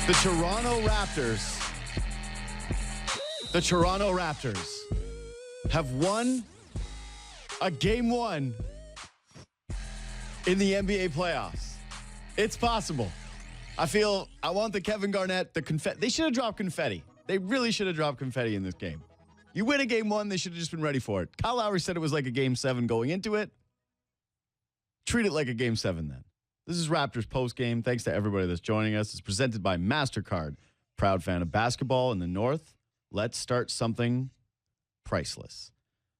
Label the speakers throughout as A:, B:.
A: The Toronto Raptors have won a game one in the NBA playoffs. It's possible. I want the Kevin Garnett, the confetti. They should have dropped confetti. They really should have dropped confetti in this game. You win a game one, they should have just been ready for it. Kyle Lowry said it was like a game seven going into it. Treat it like a game seven then. This is Raptors postgame. Thanks to everybody that's joining us. It's presented by MasterCard. Proud fan of basketball in the North. Let's start something priceless.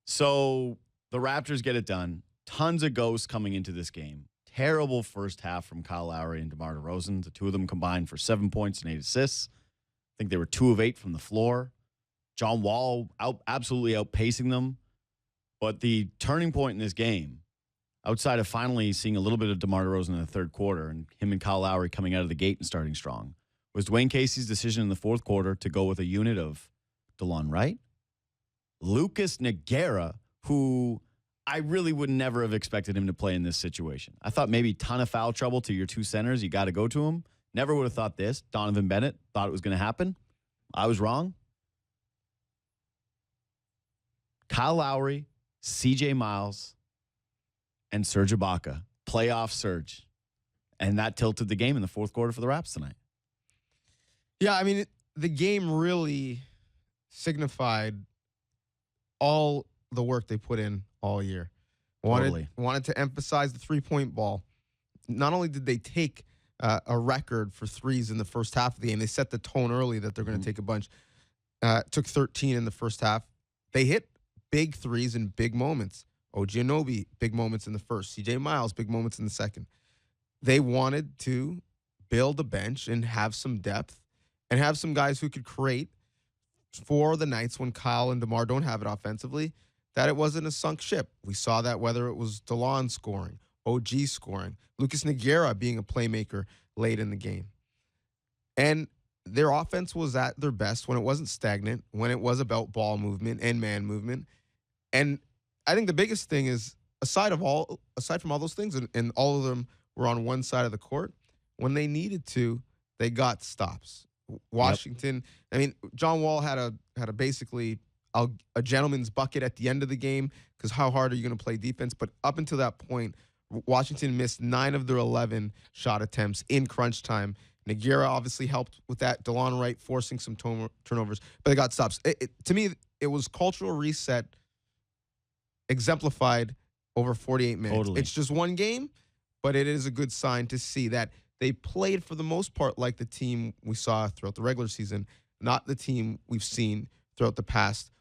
A: So the Raptors get it done. Tons of ghosts coming into this game. Terrible first half from Kyle Lowry and DeMar DeRozan. The two of them combined for 7 points and 8 assists. I think they were 2 of 8 from the floor. John Wall absolutely outpacing them. But the turning point in this game, outside of finally seeing a little bit of DeMar DeRozan in the third quarter and him and Kyle Lowry coming out of the gate and starting strong, was Dwayne Casey's decision in the fourth quarter to go with a unit of Delon Wright, Lucas Nogueira, who I really would never have expected him to play in this situation. I thought maybe ton of foul trouble to your two centers. You got to go to him. Never would have thought this. Donnovan Bennett thought it was going to happen. I was wrong. Kyle Lowry, CJ Miles, and Serge Ibaka, playoff Serge. And that tilted the game in the fourth quarter for the Raps tonight.
B: Yeah, I mean, the game really signified all the work they put in all year. Wanted to emphasize the three-point ball. Not only did they take a record for threes in the first half of the game, they set the tone early that they're going to take a bunch. Took 13 in the first half. They hit big threes in big moments. Anunoby, big moments in the first. CJ Miles, big moments in the second. They wanted to build a bench and have some depth and have some guys who could create for the nights when Kyle and DeMar don't have it offensively, that it wasn't a sunk ship. We saw that whether it was Delon scoring, OG scoring, Lucas Nogueira being a playmaker late in the game. And their offense was at their best when it wasn't stagnant, when it was about ball movement and man movement. And I think the biggest thing is, aside from all those things, and all of them were on one side of the court, when they needed to, they got stops. Washington, yep. I mean, John Wall had a basically a gentleman's bucket at the end of the game, because how hard are you going to play defense? But up until that point, Washington missed 9 of their 11 shot attempts in crunch time. Nogueira obviously helped with that. Delon Wright forcing some turnovers, but they got stops. To me, it was cultural reset exemplified over 48 minutes.
A: Totally.
B: It's just one game, but it is a good sign to see that they played for the most part like the team we saw throughout the regular season, not the team we've seen throughout the past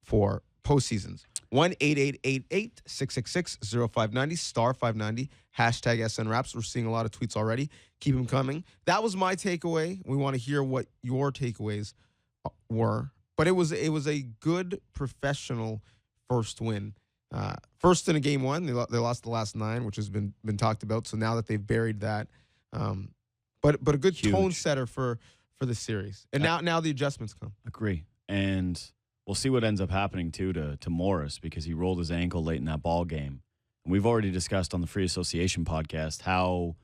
B: 4 postseasons. 1-8888-666-0590, star 590, hashtag SNRaps. We're seeing a lot of tweets already. Keep them coming. That was my takeaway. We want to hear what your takeaways were. But it was a good professional first win. First in a game one, they lost the last 9, which has been talked about. So now that they've buried that, but a good
A: Huge
B: tone setter for the series. And now the adjustments come.
A: Agree. And we'll see what ends up happening too to Morris, because he rolled his ankle late in that ball game. And we've already discussed on the Free Association podcast how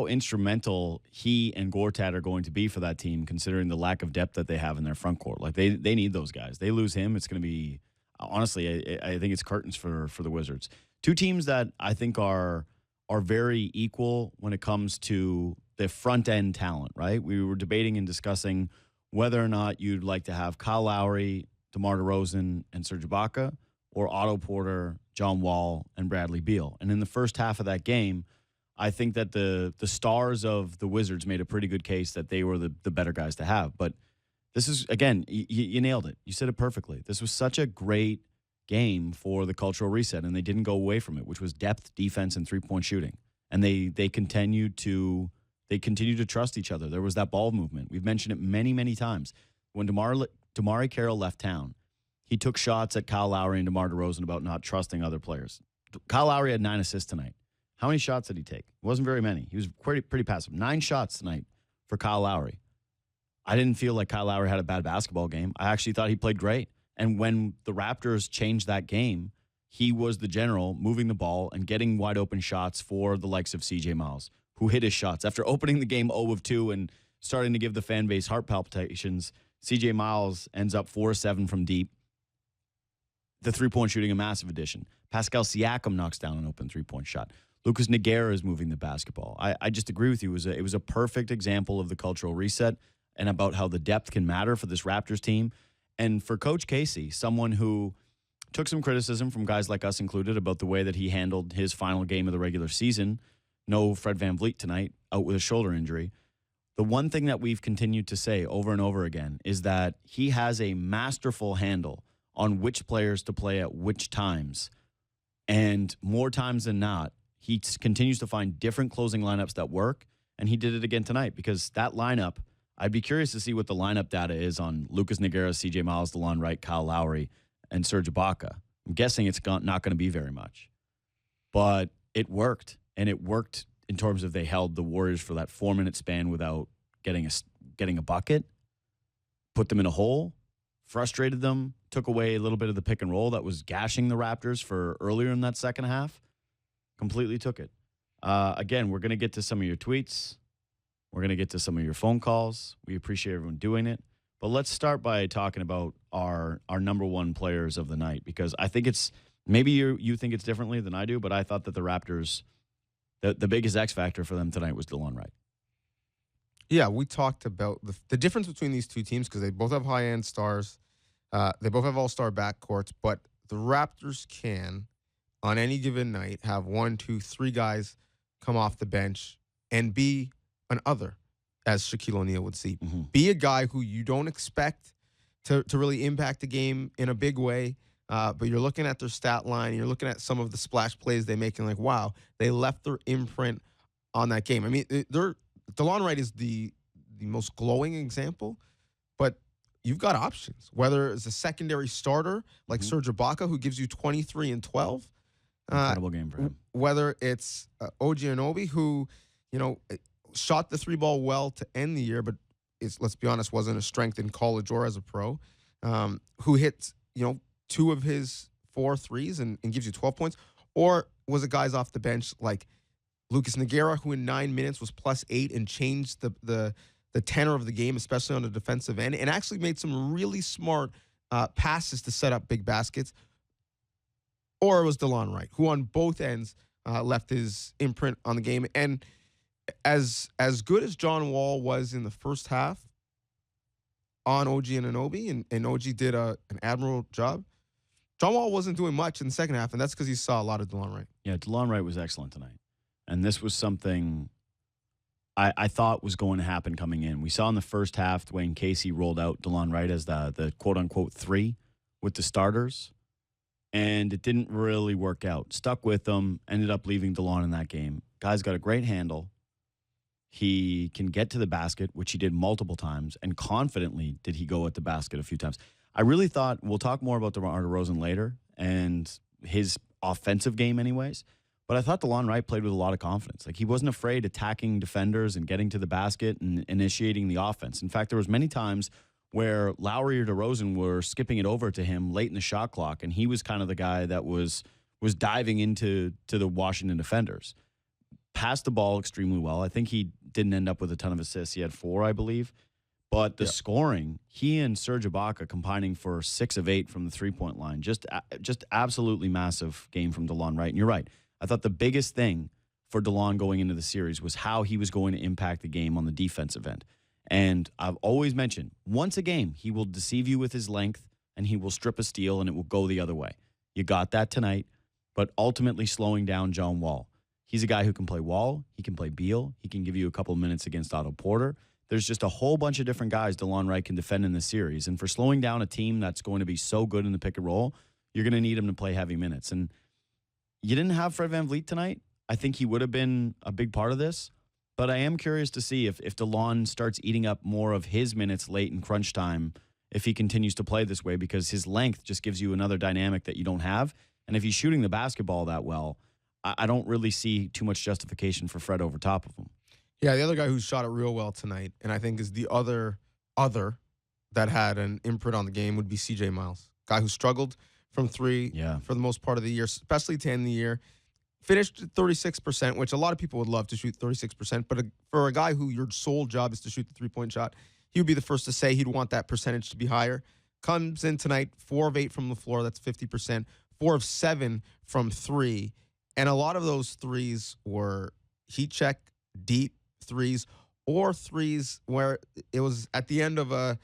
A: instrumental he and Gortat are going to be for that team, considering the lack of depth that they have in their front court. Like they need those guys. They lose him, it's going to be, honestly, I think it's curtains for the Wizards. Two teams that I think are very equal when it comes to the front end talent, right? We were debating and discussing whether or not you'd like to have Kyle Lowry, DeMar DeRozan, and Serge Ibaka, or Otto Porter, John Wall, and Bradley Beal. And in the first half of that game, I think that the stars of the Wizards made a pretty good case that they were the better guys to have. But this is, again, you nailed it. You said it perfectly. This was such a great game for the cultural reset, and they didn't go away from it, which was depth, defense, and three-point shooting. And they continued to trust each other. There was that ball movement. We've mentioned it many, many times. When Damari Carroll left town, he took shots at Kyle Lowry and DeMar DeRozan about not trusting other players. Kyle Lowry had 9 assists tonight. How many shots did he take? It wasn't very many. He was pretty passive. 9 shots tonight for Kyle Lowry. I didn't feel like Kyle Lowry had a bad basketball game. I actually thought he played great. And when the Raptors changed that game, he was the general, moving the ball and getting wide open shots for the likes of CJ Miles, who hit his shots after opening the game 0 of 2 and starting to give the fan base heart palpitations. CJ Miles ends up 4-7 from deep. The three-point shooting, a massive addition. Pascal Siakam knocks down an open three-point shot. Lucas Nogueira is moving the basketball. I just agree with you. It was a perfect example of the cultural reset and about how the depth can matter for this Raptors team. And for Coach Casey, someone who took some criticism from guys like us included about the way that he handled his final game of the regular season. No Fred VanVleet tonight, out with a shoulder injury. The one thing that we've continued to say over and over again is that he has a masterful handle on which players to play at which times. And more times than not, he continues to find different closing lineups that work. And he did it again tonight because that lineup, I'd be curious to see what the lineup data is on Lucas Nogueira, CJ Miles, Delon Wright, Kyle Lowry, and Serge Ibaka. I'm guessing it's not going to be very much. But it worked. And it worked in terms of they held the Warriors for that 4-minute span without getting a bucket, put them in a hole, frustrated them, took away a little bit of the pick and roll that was gashing the Raptors for earlier in that second half. Completely took it. Again, we're going to get to some of your tweets. We're going to get to some of your phone calls. We appreciate everyone doing it. But let's start by talking about our number one players of the night, because I think it's maybe you think it's differently than I do, but I thought that the Raptors, the biggest X factor for them tonight was Delon Wright.
B: Yeah, we talked about the difference between these two teams because they both have high-end stars. They both have all-star backcourts, but the Raptors can, on any given night, have 1, 2, 3 guys come off the bench and be an other, as Shaquille O'Neal would see. Mm-hmm. Be a guy who you don't expect to really impact the game in a big way, but you're looking at their stat line, and you're looking at some of the splash plays they make, and like, wow, they left their imprint on that game. I mean, Delon Wright is the most glowing example, but you've got options, whether it's a secondary starter like Serge Ibaka, who gives you 23 and 12.
A: Incredible game for him.
B: Whether it's OG Anunoby, who, shot the 3-ball well to end the year, but let's be honest, wasn't a strength in college or as a pro, who hit, 2 of his 4 threes and gives you 12 points, or was it guys off the bench like Lucas Nogueira, who in 9 minutes was +8 and changed the tenor of the game, especially on the defensive end, and actually made some really smart passes to set up big baskets. Or it was Delon Wright, who on both ends left his imprint on the game. And as good as John Wall was in the first half on OG and Anunoby, and OG did an admirable job, John Wall wasn't doing much in the second half, and that's because he saw a lot of Delon Wright.
A: Yeah, Delon Wright was excellent tonight. And this was something I thought was going to happen coming in. We saw in the first half Dwayne Casey rolled out Delon Wright as the quote-unquote 3 with the starters, and it didn't really work out. Stuck with them, ended up leaving Delon in that game. Guy's got a great handle. He can get to the basket, which he did multiple times, and confidently did he go at the basket a few times. I really thought, we'll talk more about DeRozan later and his offensive game anyways, but I thought Delon Wright played with a lot of confidence. Like, he wasn't afraid attacking defenders and getting to the basket and initiating the offense. In fact, there was many times where Lowry or DeRozan were skipping it over to him late in the shot clock, and he was kind of the guy that was diving into the Washington defenders. Passed the ball extremely well. I think he didn't end up with a ton of assists. He had 4, I believe. But the scoring, he and Serge Ibaka combining for 6 of 8 from the three-point line. Just absolutely massive game from Delon Wright. And you're right. I thought the biggest thing for Delon going into the series was how he was going to impact the game on the defensive end. And I've always mentioned, once a game, he will deceive you with his length, and he will strip a steal, and it will go the other way. You got that tonight, but ultimately slowing down John Wall. He's a guy who can play Wall, he can play Beal, he can give you a couple of minutes against Otto Porter. There's just a whole bunch of different guys Delon Wright can defend in this series. And for slowing down a team that's going to be so good in the pick and roll, you're going to need him to play heavy minutes. And you didn't have Fred VanVleet tonight. I think he would have been a big part of this. But I am curious to see if Delon starts eating up more of his minutes late in crunch time, if he continues to play this way, because his length just gives you another dynamic that you don't have. And if he's shooting the basketball that well, I don't really see too much justification for Fred over top of him.
B: Yeah, the other guy who shot it real well tonight, and I think is the other that had an imprint on the game, would be CJ Miles. Guy who struggled from 3 for the most part of the year, especially to end the year. finished at 36%, which a lot of people would love to shoot 36%. But for a guy who your sole job is to shoot the three-point shot, he would be the first to say he'd want that percentage to be higher. Comes in tonight, 4 of 8 from the floor. That's 50%. 4 of 7 from 3. And a lot of those threes were heat check, deep threes, or threes where it was at the end of a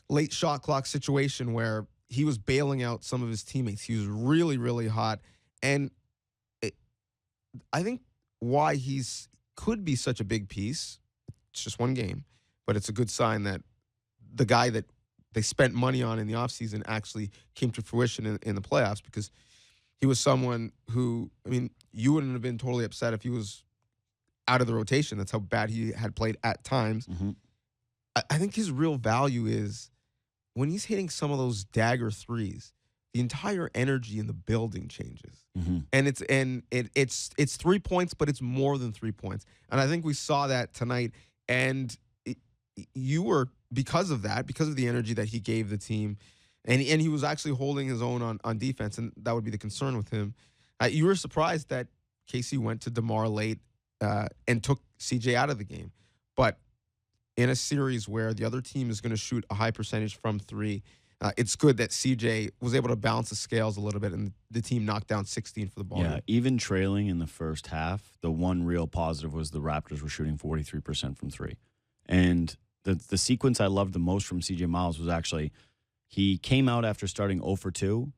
B: late shot clock situation where he was bailing out some of his teammates. He was really, really hot. And I think why he's could be such a big piece, it's just one game, but it's a good sign that the guy that they spent money on in the offseason actually came to fruition in the playoffs, because he was someone who, I mean, you wouldn't have been totally upset if he was out of the rotation. That's how bad he had played at times.
A: Mm-hmm.
B: I think his real value is when he's hitting some of those dagger threes, the entire energy in the building changes.
A: Mm-hmm.
B: And it's 3 points, but it's more than 3 points. And I think we saw that tonight. And you were, because of that, because of the energy that he gave the team, and he was actually holding his own on defense, and that would be the concern with him. You were surprised that KC went to DeMar late and took CJ out of the game. But in a series where the other team is going to shoot a high percentage from 3, it's good that CJ was able to balance the scales a little bit, and the team knocked down 16 for the ball.
A: Yeah, even trailing in the first half, the one real positive was the Raptors were shooting 43% from 3. And the sequence I loved the most from CJ Miles was actually he came out after starting 0 for 2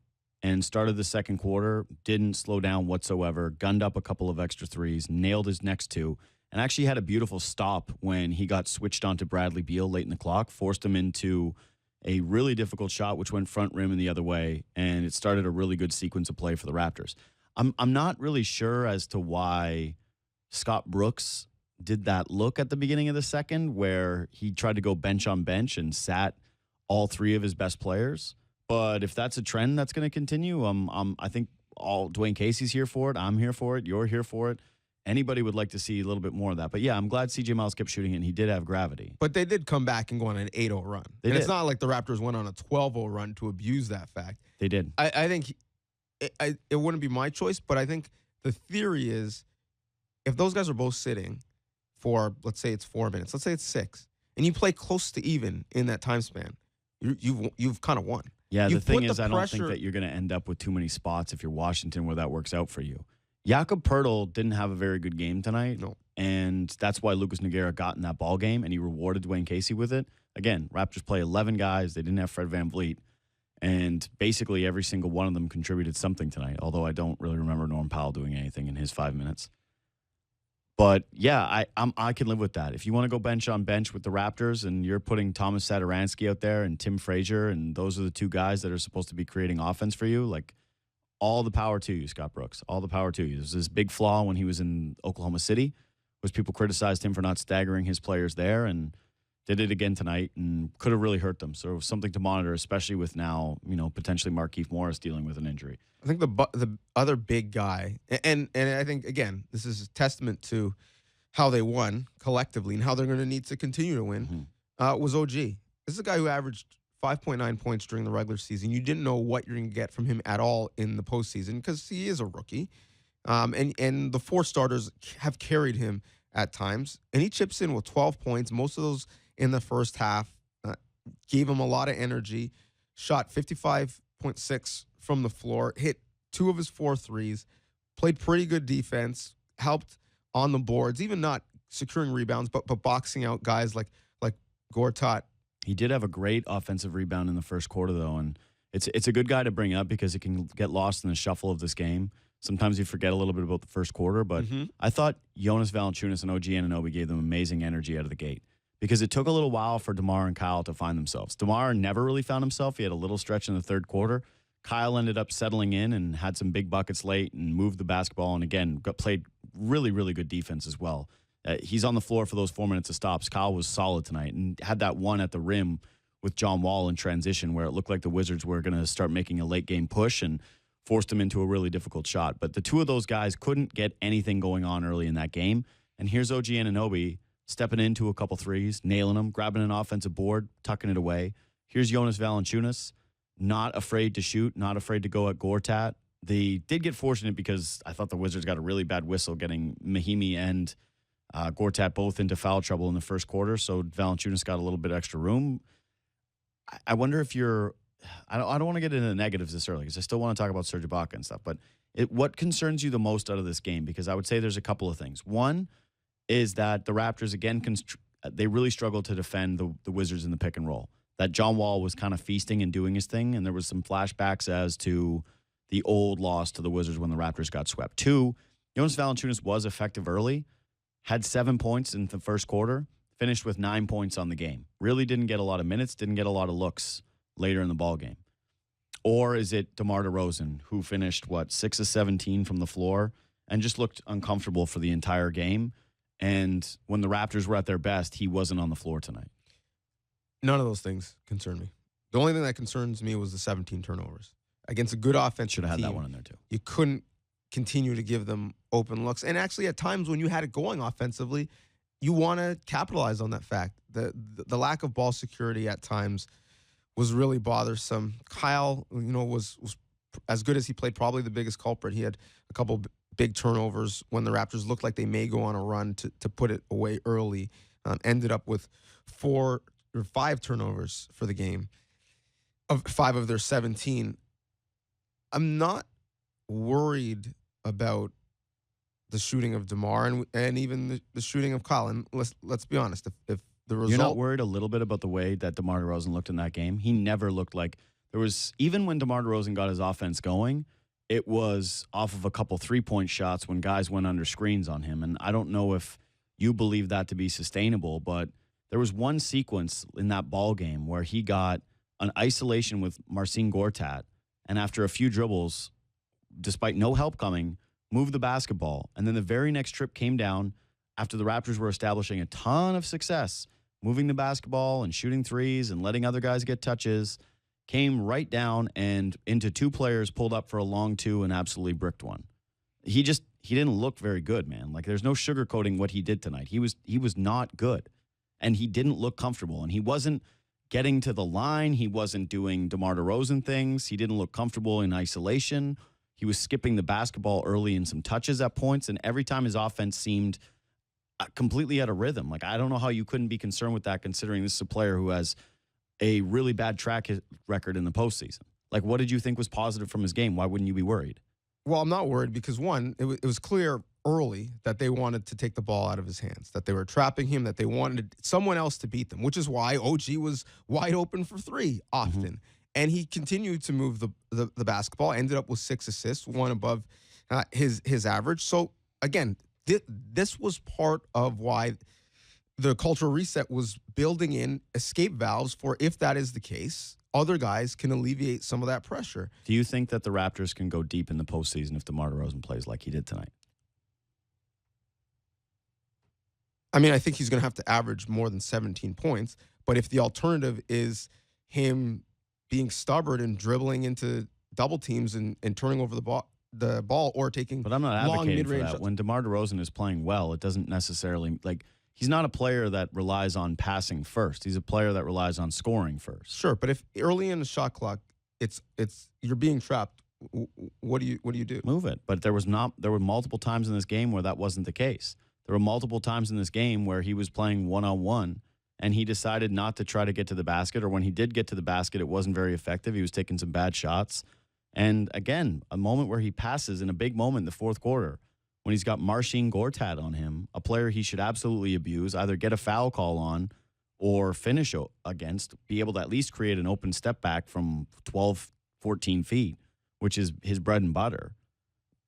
A: and started the second quarter, didn't slow down whatsoever, gunned up a couple of extra threes, nailed his next 2, and actually had a beautiful stop when he got switched onto Bradley Beal late in the clock, forced him into a really difficult shot, which went front rim and the other way, and it started a really good sequence of play for the Raptors. I'm not really sure as to why Scott Brooks did that look at the beginning of the second where he tried to go bench on bench and sat all 3 of his best players. But if that's a trend that's going to continue, I think Dwayne Casey's here for it. I'm here for it. You're here for it. Anybody would like to see a little bit more of that. But yeah, I'm glad CJ Miles kept shooting it, and he did have gravity.
B: But they did come back and go on an 8-0 run. It's not like the Raptors went on a 12-0 run to abuse that fact.
A: They did.
B: I think it wouldn't be my choice, but I think the theory is if those guys are both sitting for, let's say it's 4 minutes, let's say it's 6, and you play close to even in that time span, you've kind of won.
A: Yeah, the thing is, I don't think that you're going to end up with too many spots if you're Washington where that works out for you. Jakob Poeltl didn't have a very good game tonight.
B: No.
A: And that's why Lucas Nogueira got in that ball game, and he rewarded Dwayne Casey with it. Again, Raptors play 11 guys. They didn't have Fred VanVleet. And basically every single one of them contributed something tonight, although I don't really remember Norm Powell doing anything in his 5 minutes. But, yeah, I can live with that. If you want to go bench on bench with the Raptors and you're putting Thomas Satoransky out there and Tim Frazier, and those are the 2 guys that are supposed to be creating offense for you, like, all the power to you, Scott Brooks. All the power to you. There's this big flaw when he was in Oklahoma City, was people criticized him for not staggering his players there, and did it again tonight and could have really hurt them. So it was something to monitor, especially with now, potentially Markieff Morris dealing with an injury.
B: I think the other big guy, and I think, again, this is a testament to how they won collectively and how they're going to need to continue to win, was OG. This is a guy who averaged 5.9 points during the regular season. You didn't know what you're going to get from him at all in the postseason because he is a rookie. And the 4 starters have carried him at times. And he chips in with 12 points, most of those in the first half, gave him a lot of energy, shot 55.6 from the floor, hit 2 of his 4 threes, played pretty good defense, helped on the boards, even not securing rebounds, but boxing out guys like Gortat.
A: He did have a great offensive rebound in the first quarter, though, and it's a good guy to bring up because it can get lost in the shuffle of this game. Sometimes you forget a little bit about the first quarter, but I thought Jonas Valanciunas and OG Anunoby gave them amazing energy out of the gate because it took a little while for DeMar and Kyle to find themselves. DeMar never really found himself. He had a little stretch in the third quarter. Kyle ended up settling in and had some big buckets late and moved the basketball and, again, played really, really good defense as well. He's on the floor for those 4 minutes of stops. Kyle was solid tonight and had that one at the rim with John Wall in transition where it looked like the Wizards were going to start making a late-game push and forced him into a really difficult shot. But the 2 of those guys couldn't get anything going on early in that game. And here's OG Anunoby stepping into a couple threes, nailing them, grabbing an offensive board, tucking it away. Here's Jonas Valanciunas, not afraid to shoot, not afraid to go at Gortat. They did get fortunate because I thought the Wizards got a really bad whistle getting Mahimi and Gortat both into foul trouble in the first quarter, so Valanciunas got a little bit extra room. I wonder if you're – I don't want to get into the negatives this early because I still want to talk about Serge Ibaka and stuff, but what concerns you the most out of this game? Because I would say there's a couple of things. One is that the Raptors, again, they really struggled to defend the Wizards in the pick and roll. That John Wall was kind of feasting and doing his thing, and there was some flashbacks as to the old loss to the Wizards when the Raptors got swept. Two, Jonas Valanciunas was effective early, had 7 points in the first quarter, finished with 9 points on the game. Really didn't get a lot of minutes, didn't get a lot of looks later in the ballgame. Or is it DeMar DeRozan, who finished, 6 of 17 from the floor and just looked uncomfortable for the entire game? And when the Raptors were at their best, he wasn't on the floor tonight.
B: None of those things concern me. The only thing that concerns me was the 17 turnovers. Against a good offensive
A: Should have had
B: team,
A: that one in there too.
B: You couldn't continue to give them open looks. And actually, at times when you had it going offensively, you want to capitalize on that fact. The lack of ball security at times was really bothersome. Kyle, was as good as he played, probably the biggest culprit. He had a couple big turnovers when the Raptors looked like they may go on a run to put it away early. Ended up with 4 or 5 turnovers for the game, of 5 of their 17. I'm not worried about the shooting of DeMar and even the shooting of Kyle. And let's be honest, if the result...
A: You're not worried a little bit about the way that DeMar DeRozan looked in that game? He never looked like... There was... Even when DeMar DeRozan got his offense going, it was off of a couple three-point shots when guys went under screens on him. And I don't know if you believe that to be sustainable, but there was one sequence in that ball game where he got an isolation with Marcin Gortat, and after a few dribbles, despite no help coming, moved the basketball. And then the very next trip came down after the Raptors were establishing a ton of success, moving the basketball and shooting threes and letting other guys get touches, came right down and into 2 players, pulled up for a long 2 and absolutely bricked one. He didn't look very good, man. Like, there's no sugarcoating what he did tonight. He was not good, and he didn't look comfortable, and he wasn't getting to the line. He wasn't doing DeMar DeRozan things. He didn't look comfortable in isolation. He was skipping the basketball early in some touches at points, and every time his offense seemed completely out of rhythm. Like, I don't know how you couldn't be concerned with that, considering this is a player who has a really bad track record in the postseason. Like, what did you think was positive from his game? Why wouldn't you be worried?
B: Well, I'm not worried because, one, it was clear early that they wanted to take the ball out of his hands, that they were trapping him, that they wanted someone else to beat them, which is why OG was wide open for 3 often. Mm-hmm. And he continued to move the basketball, ended up with 6 assists, 1 above his average. So, again, this was part of why the cultural reset was building in escape valves for, if that is the case, other guys can alleviate some of that pressure.
A: Do you think that the Raptors can go deep in the postseason if DeMar DeRozan plays like he did tonight?
B: I mean, I think he's going to have to average more than 17 points. But if the alternative is him being stubborn and dribbling into double teams and turning over the ball or taking
A: but I'm not advocating for that. When DeMar DeRozan is playing well, it doesn't necessarily, like, he's not a player that relies on passing first. He's a player that relies on scoring first.
B: Sure, but if early in the shot clock, it's you're being trapped, what do you do?
A: Move it. But there were multiple times in this game where that wasn't the case. There were multiple times in this game where he was playing one-on-one and he decided not to try to get to the basket, or when he did get to the basket, it wasn't very effective. He was taking some bad shots. And again, a moment where he passes in a big moment in the fourth quarter when he's got Marcin Gortat on him, a player he should absolutely abuse, either get a foul call on or finish against, be able to at least create an open step back from 12, 14 feet, which is his bread and butter.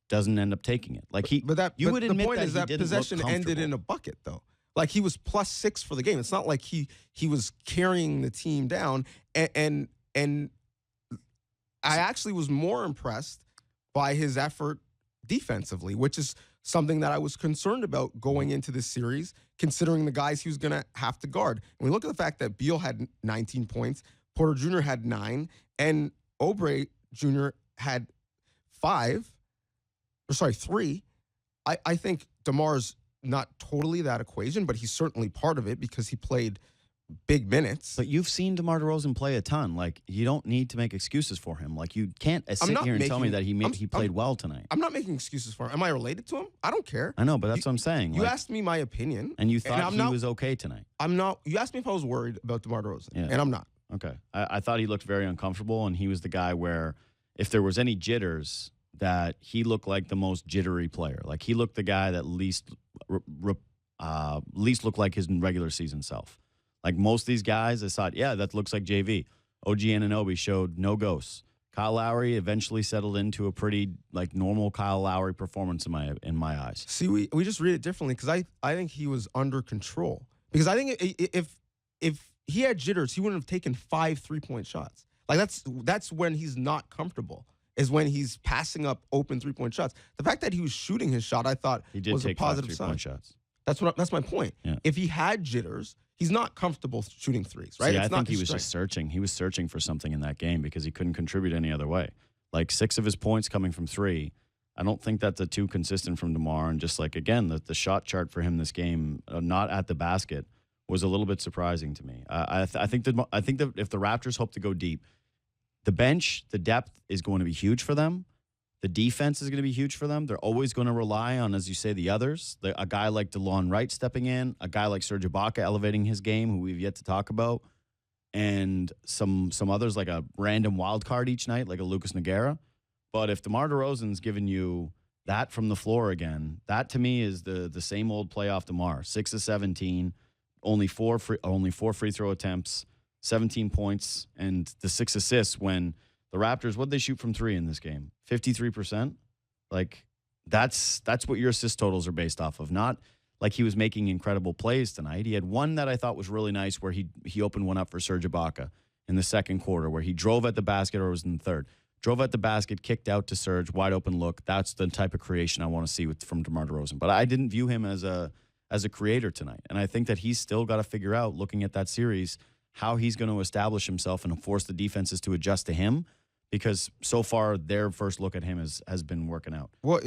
A: Doesn't end up taking it. Like you would admit
B: the point
A: that
B: is that possession ended in a bucket, though. Like, he was +6 for the game. It's not like he was carrying the team down. And I actually was more impressed by his effort defensively, which is something that I was concerned about going into this series, considering the guys he was going to have to guard. And we look at the fact that Beal had 19 points, Porter Jr. had 9, and Oubre Jr. had 3. I think DeMar's not totally that equation, but he's certainly part of it because he played big minutes.
A: But you've seen DeMar DeRozan play a ton. Like, you don't need to make excuses for him. Like, you can't sit here and tell me that he played well tonight.
B: I'm not making excuses for him. Am I related to him? I don't care.
A: I know, but that's what I'm saying.
B: You asked me my opinion.
A: And you thought he was okay tonight.
B: I'm not. You asked me if I was worried about DeMar DeRozan, and I'm not.
A: Okay. I thought he looked very uncomfortable, and he was the guy where if there was any jitters, that he looked like the most jittery player. Like, he looked the guy that least looked like his regular season self. Like, most of these guys, I thought, yeah, that looks like JV. OG Anunoby showed no ghosts. Kyle Lowry eventually settled into a pretty like normal Kyle Lowry performance in my eyes.
B: See, we just read it differently because I think he was under control. Because I think if he had jitters, he wouldn't have taken 5 3-point shots. Like, that's when he's not comfortable, is when he's passing up open 3-point shots. The fact that he was shooting his shot, I thought was a positive sign.
A: Shots.
B: That's my point.
A: Yeah.
B: If he had jitters, he's not comfortable shooting threes, right?
A: See, I think he was just searching. He was searching for something in that game because he couldn't contribute any other way. Like, 6 of his points coming from 3. I don't think that's too consistent from DeMar. And just like, again, the shot chart for him this game, not at the basket, was a little bit surprising to me. I think that if the Raptors hope to go deep, the bench, the depth is going to be huge for them. The defense is going to be huge for them. They're always going to rely on, as you say, the others. A guy like Delon Wright stepping in, a guy like Serge Ibaka elevating his game, who we've yet to talk about, and some others like a random wild card each night, like a Lucas Nogueira. But if DeMar DeRozan's giving you that from the floor again, that to me is the same old playoff DeMar. 6 of 17, only four free throw attempts, 17 points, and the 6 assists when the Raptors, what'd they shoot from 3 in this game? 53%? Like, that's what your assist totals are based off of. Not like he was making incredible plays tonight. He had one that I thought was really nice where he opened one up for Serge Ibaka in the second quarter where he drove at the basket, or it was in the third. Drove at the basket, kicked out to Serge, wide open look. That's the type of creation I want to see from DeMar DeRozan. But I didn't view him as a creator tonight. And I think that he's still got to figure out, looking at that series, how he's going to establish himself and force the defenses to adjust to him, because so far their first look at him has been working out.
B: Well,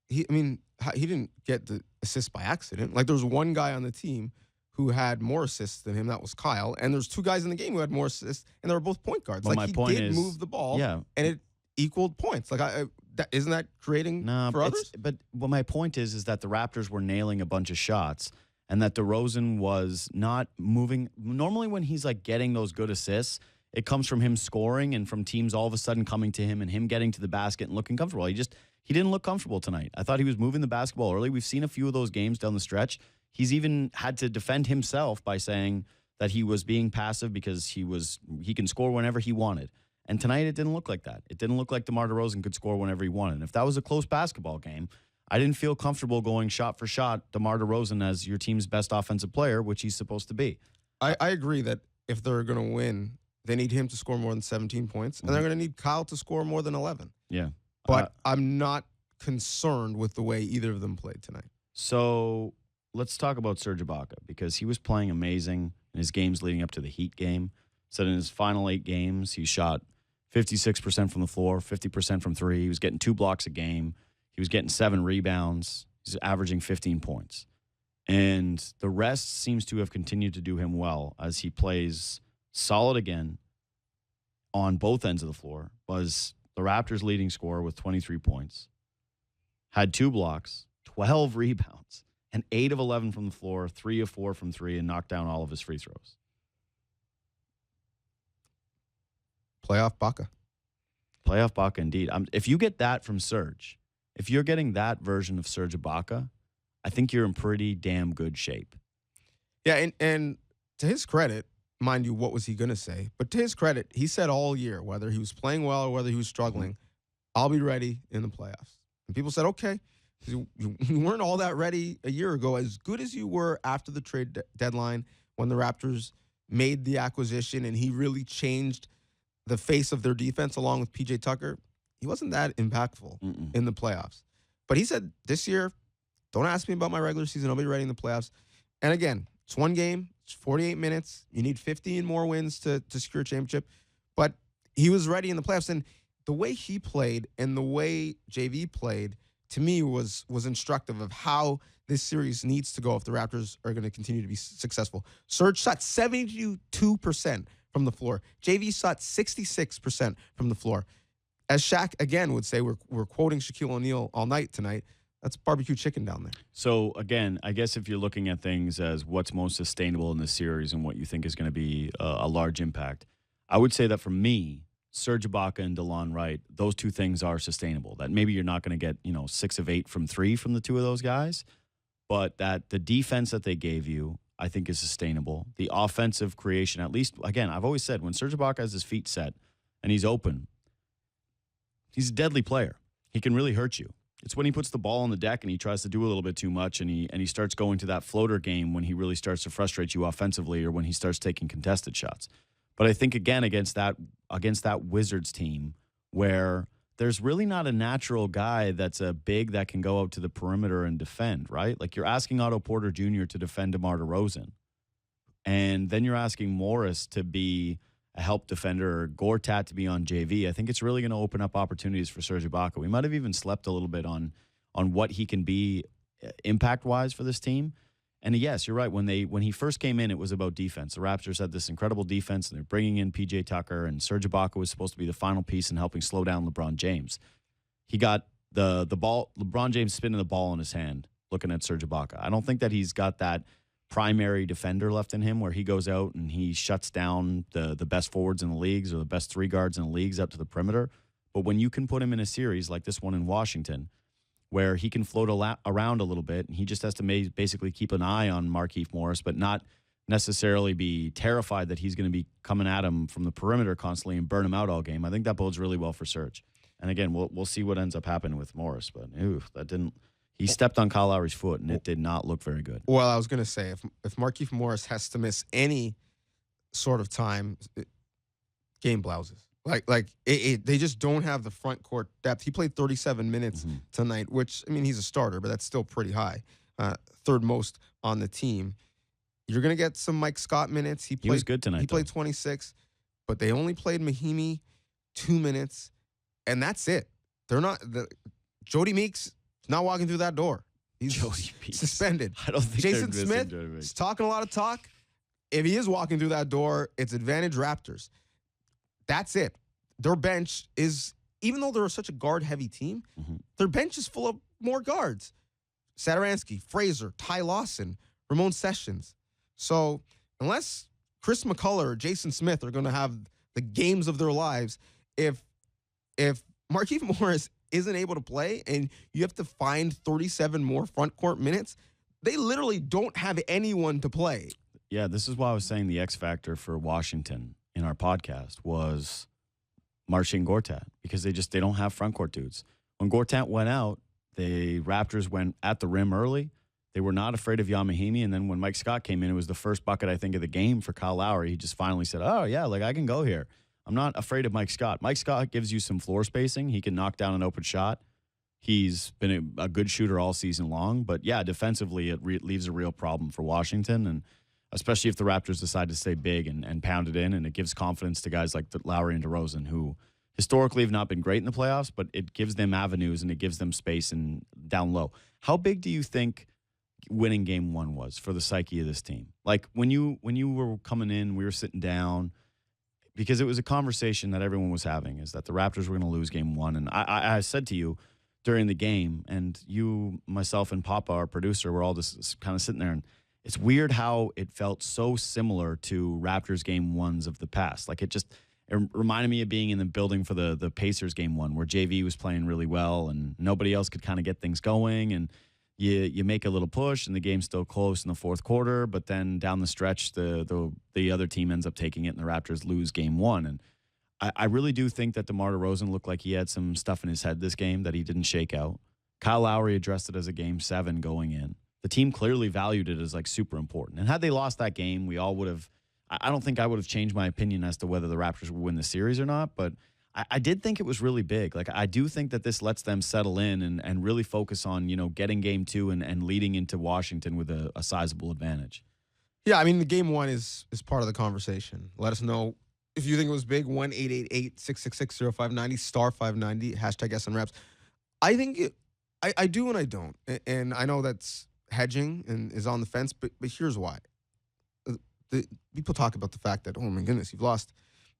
B: he didn't get the assist by accident. Like, there was one guy on the team who had more assists than him. That was Kyle. And there's 2 guys in the game who had more assists, and they were both point guards.
A: Well,
B: like, he did move the ball, and it equaled points. Like, isn't that creating for others?
A: But what my point is that the Raptors were nailing a bunch of shots, and that DeRozan was not moving. Normally when he's like getting those good assists, it comes from him scoring and from teams all of a sudden coming to him and him getting to the basket and looking comfortable. He didn't look comfortable tonight. I thought he was moving the basketball early. We've seen a few of those games down the stretch. He's even had to defend himself by saying that he was being passive because he can score whenever he wanted. And tonight it didn't look like that. It didn't look like DeMar DeRozan could score whenever he wanted. And if that was a close basketball game, I didn't feel comfortable going shot for shot DeMar DeRozan as your team's best offensive player, which he's supposed to be.
B: I agree that if they're going to win, they need him to score more than 17 points, and they're going to need Kyle to score more than 11.
A: Yeah.
B: But I'm not concerned with the way either of them played tonight.
A: So let's talk about Serge Ibaka, because he was playing amazing in his games leading up to the Heat game. Said in his final 8 games, he shot 56% from the floor, 50% from 3. He was getting 2 blocks a game. He was getting 7 rebounds. He's averaging 15 points. And the rest seems to have continued to do him well as he plays solid again on both ends of the floor. Was the Raptors' leading scorer with 23 points. Had 2 blocks, 12 rebounds, and 8 of 11 from the floor, 3 of 4 from 3, and knocked down all of his free throws.
B: Playoff Baka.
A: Playoff Ibaka, indeed. If you get that from Serge, if you're getting that version of Serge Ibaka, I think you're in pretty damn good shape.
B: Yeah, and to his credit, mind you, what was he going to say? But to his credit, he said all year, whether he was playing well or whether he was struggling, I'll be ready in the playoffs. And people said, okay, you weren't all that ready a year ago, as good as you were after the trade deadline when the Raptors made the acquisition and he really changed the face of their defense along with PJ Tucker. He wasn't that impactful in the playoffs. But he said this year, don't ask me about my regular season. I'll be ready in the playoffs. And again, it's one game. It's 48 minutes. You need 15 more wins to secure a championship. But he was ready in the playoffs. And the way he played and the way JV played to me was instructive of how this series needs to go if the Raptors are going to continue to be successful. Serge shot 72% from the floor. JV shot 66% from the floor. As Shaq, again, would say, we're quoting Shaquille O'Neal all night tonight, that's barbecue chicken down there.
C: So, again, I guess if you're looking at things as what's most sustainable in this series and what you think is going to be a large impact, I would say that for me, Serge Ibaka and Delon Wright, those two things are sustainable. That maybe you're not going to get, 6 of 8 from 3 from the two of those guys, but that the defense that they gave you, I think, is sustainable. The offensive creation, at least, again, I've always said when Serge Ibaka has his feet set and he's open, he's a deadly player. He can really hurt you. It's when he puts the ball on the deck and he tries to do a little bit too much and he starts going to that floater game when he really starts to frustrate you offensively or when he starts taking contested shots. But I think, again, against that Wizards team where there's really not a natural guy that's a big that can go out to the perimeter and defend, right? Like you're asking Otto Porter Jr. to defend DeMar DeRozan. And then you're asking Morris to be a help defender or Gortat to be on JV. I think it's really going to open up opportunities for Serge Ibaka. We might have even slept a little bit on what he can be impact-wise for this team. And yes, you're right. When he first came in, it was about defense. The Raptors had this incredible defense, and they're bringing in PJ Tucker, and Serge Ibaka was supposed to be the final piece in helping slow down LeBron James. He got the ball, LeBron James spinning the ball in his hand, looking at Serge Ibaka. I don't think that he's got that primary defender left in him where he goes out and he shuts down the best forwards in the leagues or the best 3 guards in the leagues up to the perimeter. But when you can put him in a series like this one in Washington, where he can float around a little bit, and he just has to basically keep an eye on Markieff Morris, but not necessarily be terrified that he's going to be coming at him from the perimeter constantly and burn him out all game. I think that bodes really well for Serge. And again, we'll see what ends up happening with Morris, but that didn't. He stepped on Kyle Lowry's foot, and it did not look very good.
B: Well, I was going to say, if Markieff Morris has to miss any sort of time, game blouses. They just don't have the front court depth. He played 37 minutes tonight, which, I mean, he's a starter, but that's still pretty high. Third most on the team. You're going to get some Mike Scott minutes. He
C: was good tonight.
B: He played 26, but they only played Mahimi 2 minutes, and that's it. They're not Jody Meeks not walking through that door. He's suspended.
C: I don't think
B: Jason Smith is talking a lot of talk. If he is walking through that door, it's advantage Raptors. That's it. Their bench is, even though they're such a guard-heavy team, their bench is full of more guards. Satoransky, Fraser, Ty Lawson, Ramon Sessions. So unless Chris McCullough or Jason Smith are going to have the games of their lives, if Markieff Morris isn't able to play and you have to find 37 more front court minutes, they literally don't have anyone to play.
C: Yeah, this is why I was saying the X factor for Washington in our podcast was Marcin Gortat, because they don't have front court dudes. When Gortat went out, the Raptors went at the rim early. They were not afraid of Yamahimi, and then when Mike Scott came in, it was the first bucket, I think, of the game for Kyle Lowry. He just finally said, oh, yeah, I can go here. I'm not afraid of Mike Scott. Mike Scott gives you some floor spacing. He can knock down an open shot. He's been a good shooter all season long. But, yeah, defensively, it leaves a real problem for Washington, and especially if the Raptors decide to stay big and pound it in, and it gives confidence to guys like Lowry and DeRozan, who historically have not been great in the playoffs, but it gives them avenues and it gives them space and down low. How big do you think winning game 1 was for the psyche of this team? Like when you were coming in, we were sitting down, because it was a conversation that everyone was having, is that the Raptors were going to lose game 1. And I said to you during the game, and you, myself, and Papa, our producer, were all just kind of sitting there, and it's weird how it felt so similar to Raptors game 1s of the past. Like it reminded me of being in the building for the Pacers game 1, where JV was playing really well and nobody else could kind of get things going, and you make a little push and the game's still close in the fourth quarter, but then down the stretch the other team ends up taking it and the Raptors lose game 1. And I really do think that DeMar DeRozan looked like he had some stuff in his head this game that he didn't shake out. Kyle Lowry addressed it as a game 7 going in. The team clearly valued it as super important. And had they lost that game, we all would have, I don't think I would have changed my opinion as to whether the Raptors would win the series or not, but I did think it was really big. I do think that this lets them settle in and really focus on, getting game 2 and leading into Washington with a sizable advantage.
B: Yeah, I mean, the game 1 is part of the conversation. Let us know if you think it was big. 1-888-666-0590, *590, #SNRaps. I think I do and I don't. And I know that's hedging and is on the fence, but here's why. The people talk about the fact that, oh my goodness, you've lost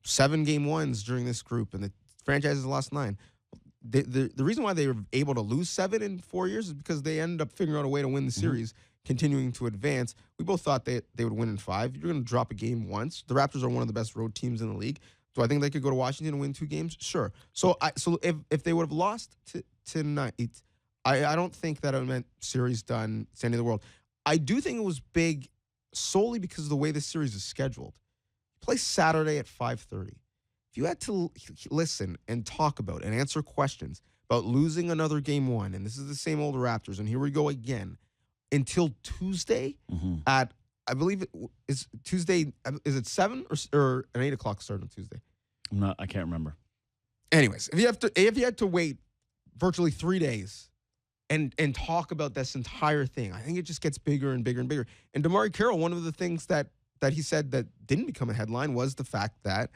B: 7 game ones during this group and the franchise has lost 9. The reason why they were able to lose 7 in 4 years is because they ended up figuring out a way to win the series, continuing to advance. We both thought they would win in 5. You're going to drop a game once. The Raptors are one of the best road teams in the league. Do I think they could go to Washington and win 2 games? Sure. So if they would have lost tonight, I don't think that it meant series done, it's the end of the world. I do think it was big solely because of the way this series is scheduled. Play Saturday at 5:30. If you had to listen and talk about and answer questions about losing another game 1, and this is the same old Raptors, and here we go again, until Tuesday at, I believe it is Tuesday, is it 7 or an 8 o'clock start on Tuesday?
C: I can't remember.
B: Anyways, if you had to wait virtually 3 days and talk about this entire thing, I think it just gets bigger and bigger and bigger. And DeMarre Carroll, one of the things that he said that didn't become a headline was the fact that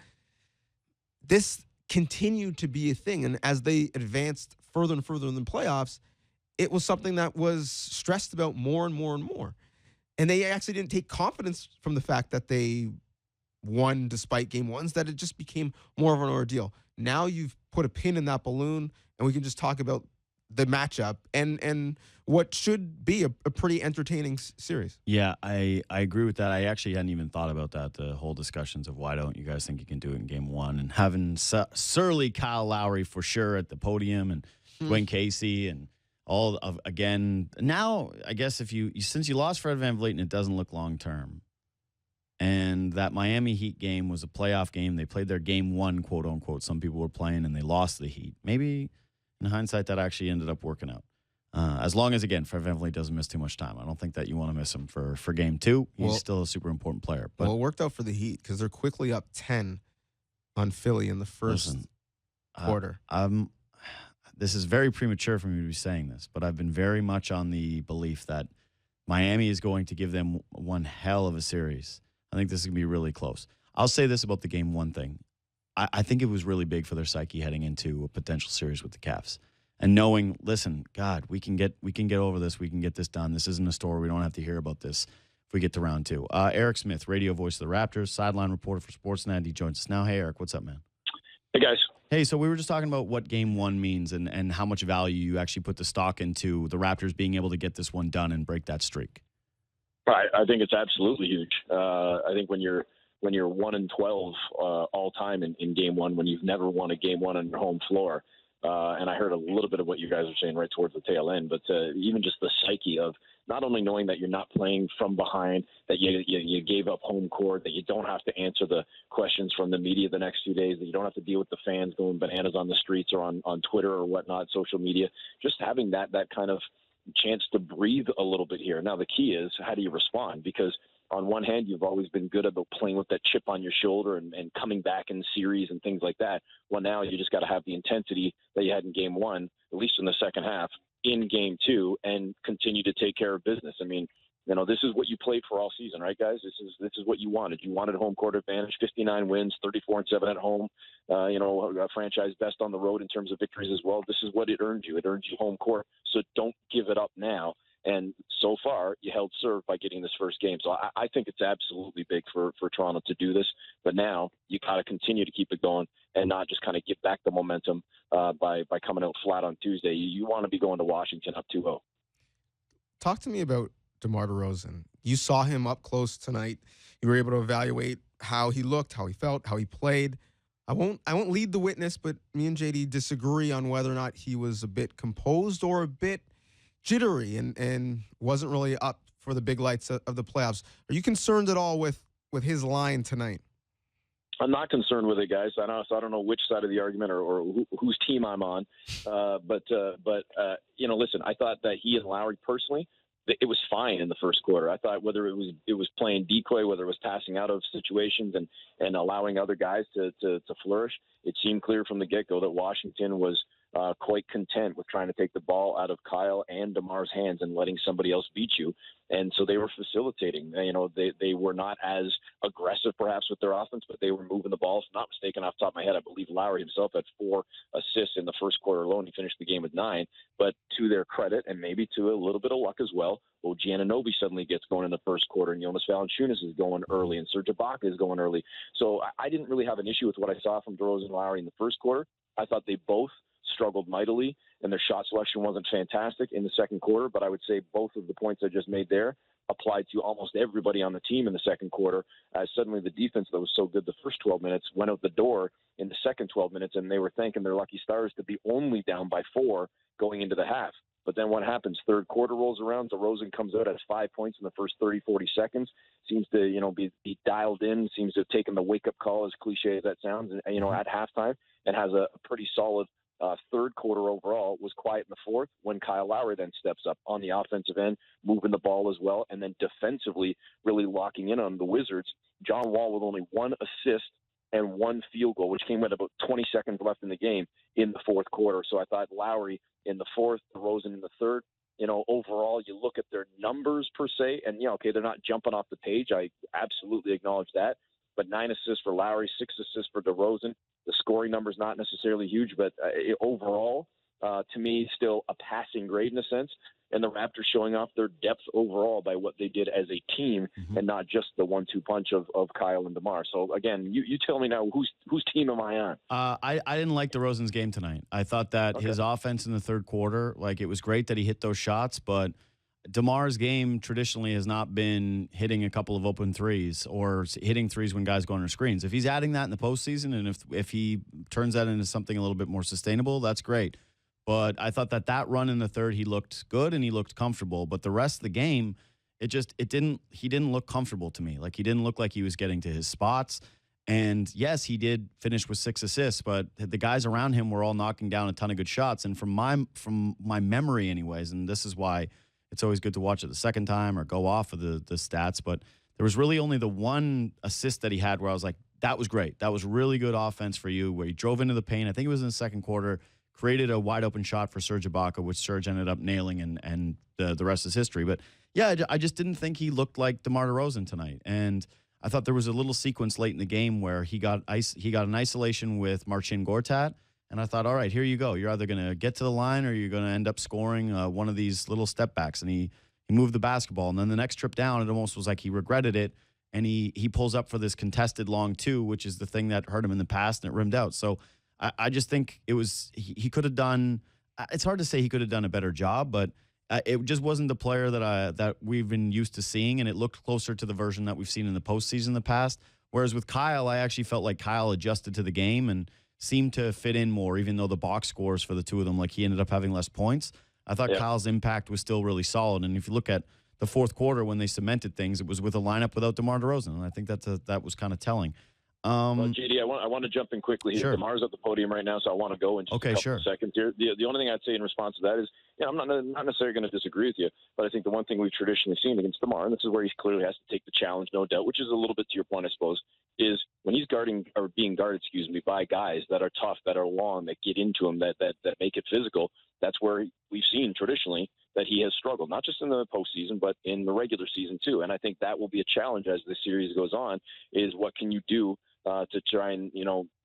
B: this continued to be a thing. And as they advanced further and further in the playoffs, it was something that was stressed about more and more and more. And they actually didn't take confidence from the fact that they won despite game 1s, that it just became more of an ordeal. Now you've put a pin in that balloon, and we can just talk about the matchup and what should be a pretty entertaining series.
C: Yeah, I agree with that. I actually hadn't even thought about that, the whole discussions of why don't you guys think you can do it in game 1, and having surly Kyle Lowry for sure at the podium, and Dwayne Casey and all of, again, now I guess if since you lost Fred VanVleet and it doesn't look long term, and that Miami Heat game was a playoff game, they played their game 1, quote unquote, some people were playing, and they lost the Heat. Maybe in hindsight that actually ended up working out. As long as, again, Fred VanVleet doesn't miss too much time. I don't think that you want to miss him for game 2. He's still a super important player. But
B: it worked out for the Heat because they're quickly up 10 on Philly in the first quarter.
C: This is very premature for me to be saying this, but I've been very much on the belief that Miami is going to give them one hell of a series. I think this is going to be really close. I'll say this about the game 1 thing. I think it was really big for their psyche heading into a potential series with the Cavs. And knowing, listen, God, we can get over this. We can get this done. This isn't a story. We don't have to hear about this if we get to round 2. Eric Smith, radio voice of the Raptors, sideline reporter for Sportsnet. He joins us now. Hey, Eric, what's up, man?
D: Hey, guys.
C: Hey, so we were just talking about what game 1 means and how much value you actually put the stock into the Raptors being able to get this one done and break that streak.
D: I think it's absolutely huge. I think when you're 1-12 all time in game 1, when you've never won a game 1 on your home floor, and I heard a little bit of what you guys are saying right towards the tail end, but even just the psyche of not only knowing that you're not playing from behind, that you gave up home court, that you don't have to answer the questions from the media the next few days, that you don't have to deal with the fans going bananas on the streets or on Twitter or whatnot, social media, just having that kind of chance to breathe a little bit here. Now, the key is, how do you respond? Because on one hand, you've always been good about playing with that chip on your shoulder and coming back in series and things like that. Well, now you just got to have the intensity that you had in game 1, at least in the second half, in game 2, and continue to take care of business. I mean, this is what you played for all season, right, guys? This is what you wanted. You wanted home court advantage, 59 wins, 34-7 at home. A franchise best on the road in terms of victories as well. This is what it earned you. It earned you home court. So don't give it up now. And so far, you held serve by getting this first game. So I think it's absolutely big for Toronto to do this. But now you got to continue to keep it going and not just kind of get back the momentum by coming out flat on Tuesday. You want to be going to Washington up 2-0.
B: Talk to me about DeMar DeRozan. You saw him up close tonight. You were able to evaluate how he looked, how he felt, how he played. I won't lead the witness, but me and JD disagree on whether or not he was a bit composed or a bit jittery and wasn't really up for the big lights of the playoffs. Are you concerned at all with his line tonight?
D: I'm not concerned with it, guys. I don't know which side of the argument or whose team I'm on. But listen, I thought that he and Lowry personally, it was fine in the first quarter. I thought whether it was playing decoy, whether it was passing out of situations and allowing other guys to flourish, it seemed clear from the get-go that Washington was quite content with trying to take the ball out of Kyle and DeMar's hands and letting somebody else beat you. And so they were facilitating. They were not as aggressive perhaps with their offense, but they were moving the ball. If I'm not mistaken, off the top of my head, I believe Lowry himself had 4 assists in the first quarter alone. He finished the game with 9. But to their credit, and maybe to a little bit of luck as well, Anunoby suddenly gets going in the first quarter, and Jonas Valanciunas is going early, and Serge Ibaka is going early. So I didn't really have an issue with what I saw from DeRozan and Lowry in the first quarter. I thought they both struggled mightily, and their shot selection wasn't fantastic in the second quarter, but I would say both of the points I just made there applied to almost everybody on the team in the second quarter, as suddenly the defense that was so good the first 12 minutes went out the door in the second 12 minutes, and they were thanking their lucky stars to be only down by 4 going into the half. But then what happens? Third quarter rolls around. DeRozan comes out, has 5 points in the first 30, 40 seconds. Seems to, be dialed in. Seems to have taken the wake-up call, as cliche as that sounds, at halftime, and has a pretty solid third quarter overall. Was quiet in the fourth when Kyle Lowry then steps up on the offensive end, moving the ball as well, and then defensively really locking in on the Wizards. John Wall with only 1 assist and 1 field goal, which came with about 20 seconds left in the game in the fourth quarter. So I thought Lowry in the fourth, DeRozan in the third. Overall, you look at their numbers per se, and, they're not jumping off the page. I absolutely acknowledge that. But 9 assists for Lowry, 6 assists for DeRozan. The scoring number's not necessarily huge, but overall, to me, still a passing grade in a sense. And the Raptors showing off their depth overall by what they did as a team, and not just the 1-2 punch of Kyle and DeMar. So again, you tell me now, whose team am I on?
C: I didn't like DeRozan's game tonight. I thought that his offense in the third quarter, it was great that he hit those shots, but DeMar's game traditionally has not been hitting a couple of open threes or hitting threes when guys go under screens. If he's adding that in the postseason, and if he turns that into something a little bit more sustainable, that's great. But I thought that run in the third, he looked good and he looked comfortable. But the rest of the game, he didn't look comfortable to me. He didn't look like he was getting to his spots. And yes, he did finish with 6 assists, but the guys around him were all knocking down a ton of good shots. And from my memory anyways, and this is why it's always good to watch it the second time or go off of the stats, but there was really only the 1 assist that he had where I was like, that was great. That was really good offense for you, where he drove into the paint. I think it was in the second quarter, created a wide open shot for Serge Ibaka, which Serge ended up nailing, and the rest is history. But yeah, I just didn't think he looked like DeMar DeRozan tonight. And I thought there was a little sequence late in the game where he got an isolation with Marcin Gortat. And I thought, all right, here you go. You're either going to get to the line or you're going to end up scoring one of these little step backs. And he moved the basketball. And then the next trip down, it almost was like he regretted it. And he pulls up for this contested long 2, which is the thing that hurt him in the past, and it rimmed out. So I just think it was he could have done. It's hard to say he could have done a better job, but it just wasn't the player that we've been used to seeing, and it looked closer to the version that we've seen in the postseason in the past. Whereas with Kyle, I actually felt like Kyle adjusted to the game and seemed to fit in more, even though the box scores for the two of them, he ended up having less points. I thought Kyle's impact was still really solid, and if you look at the fourth quarter when they cemented things, it was with a lineup without DeMar DeRozan, and I think that was kind of telling.
D: Well, JD, I want to jump in quickly here.
C: Sure.
D: DeMar's at the podium right now, so I want to go in just a couple of seconds here. The only thing I'd say in response to that is, I'm not necessarily going to disagree with you, but I think the one thing we've traditionally seen against DeMar, and this is where he clearly has to take the challenge, no doubt, which is a little bit to your point, I suppose, is when he's being guarded, by guys that are tough, that are long, that get into him, that make it physical. That's where we've seen traditionally that he has struggled, not just in the postseason, but in the regular season too. And I think that will be a challenge as the series goes on, is what can you do to try and,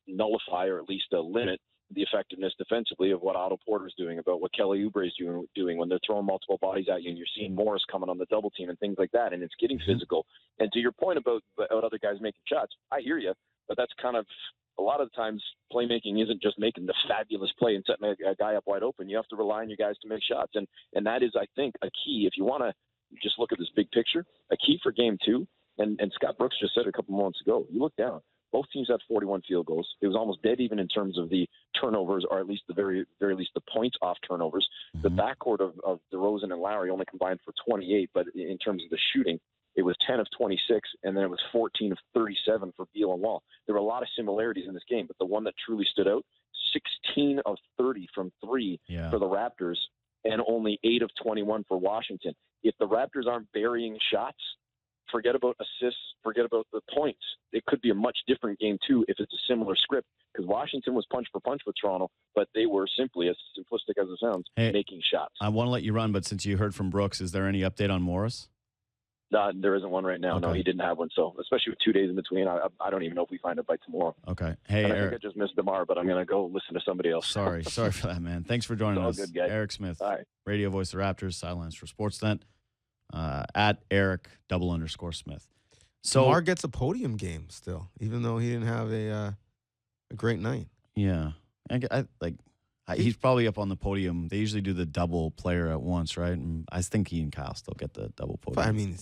D: nullify or at least limit the effectiveness defensively of what Otto Porter's doing, about what Kelly Oubre's doing when they're throwing multiple bodies at you and you're seeing Morris coming on the double team and things like that, and it's getting physical. And to your point about other guys making shots, I hear you, but that's kind of a lot of the times playmaking isn't just making the fabulous play and setting a guy up wide open. You have to rely on your guys to make shots, and that is, I think, a key. If you want to just look at this big picture, a key for Game 2, and Scott Brooks just said it a couple months ago, you look down, both teams had 41 field goals. It was almost dead even in terms of the turnovers, or at least the very least the points off turnovers. The backcourt of DeRozan and Lowry only combined for 28, but in terms of the shooting, it was 10 of 26, and then it was 14 of 37 for Beal and Wall. There were a lot of similarities in this game, but the one that truly stood out, 16 of 30 from 3 for the Raptors, and only 8 of 21 for Washington. If the Raptors aren't burying shots forget about assists, forget about the points. It could be a much different game, too, if it's a similar script, because Washington was punch for punch with Toronto, but they were simply, as simplistic as it sounds, making shots.
C: I want to let you run, but since you heard from Brooks, is there any update on Morris?
D: There isn't one right now. Okay. No, he didn't have one. So, especially with 2 days in between, I don't even know if we find it by tomorrow.
C: Okay. Hey,
D: and
C: Eric.
D: I think I just missed DeMar, but I'm going to go listen to somebody else.
C: Sorry for that, man. Thanks for joining us.
D: Good, guys.
C: Eric Smith,
D: All right.
C: radio voice of the Raptors, sidelines for Sportsnet, at Eric _Smith. So
B: DeMar gets a podium game still, even though he didn't have a great night.
C: Yeah. He's probably up on the podium. They usually do the double player at once, right? And I think he and Kyle still get the double podium.
B: I mean,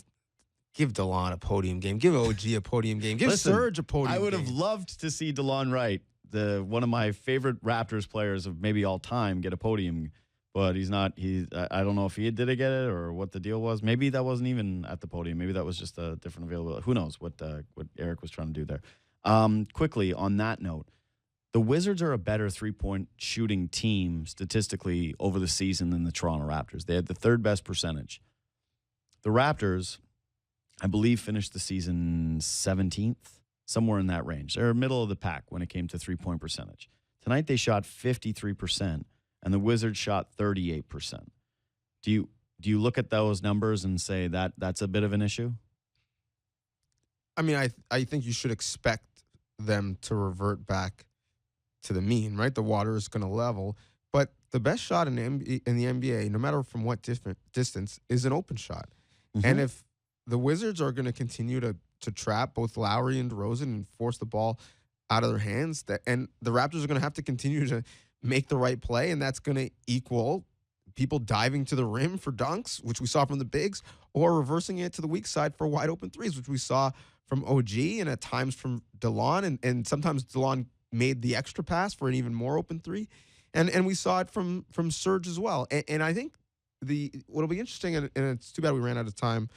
B: give Delon a podium game. Give OG a podium game. Give Serge a podium game.
C: I would have loved to see Delon Wright, one of my favorite Raptors players of maybe all time, get a podium, but he's not. I don't know if he did get it or what the deal was. Maybe that wasn't even at the podium. Maybe that was just a different availability. Who knows what Eric was trying to do there. Quickly, on that note, the Wizards are a better three-point shooting team statistically over the season than the Toronto Raptors. They had the third best percentage. The Raptors, I believe, finished the season 17th, somewhere in that range. They're middle of the pack when it came to three-point percentage. Tonight they shot 53%, and the Wizards shot 38%. Do you look at those numbers and say that that's a bit of an issue?
B: I mean, I think you should expect them to revert back to the mean, right? The water is going to level. But the best shot in the NBA, no matter from what distance, is an open shot. Mm-hmm. And if the Wizards are going to continue to trap both Lowry and DeRozan and force the ball out of their hands, and the Raptors are going to have to continue to make the right play, and that's going to equal people diving to the rim for dunks, which we saw from the bigs, or reversing it to the weak side for wide open threes, which we saw from OG and at times from Delon, and sometimes Delon made the extra pass for an even more open three. And we saw it from Serge as well. And I think what'll be interesting, and it's too bad we ran out of time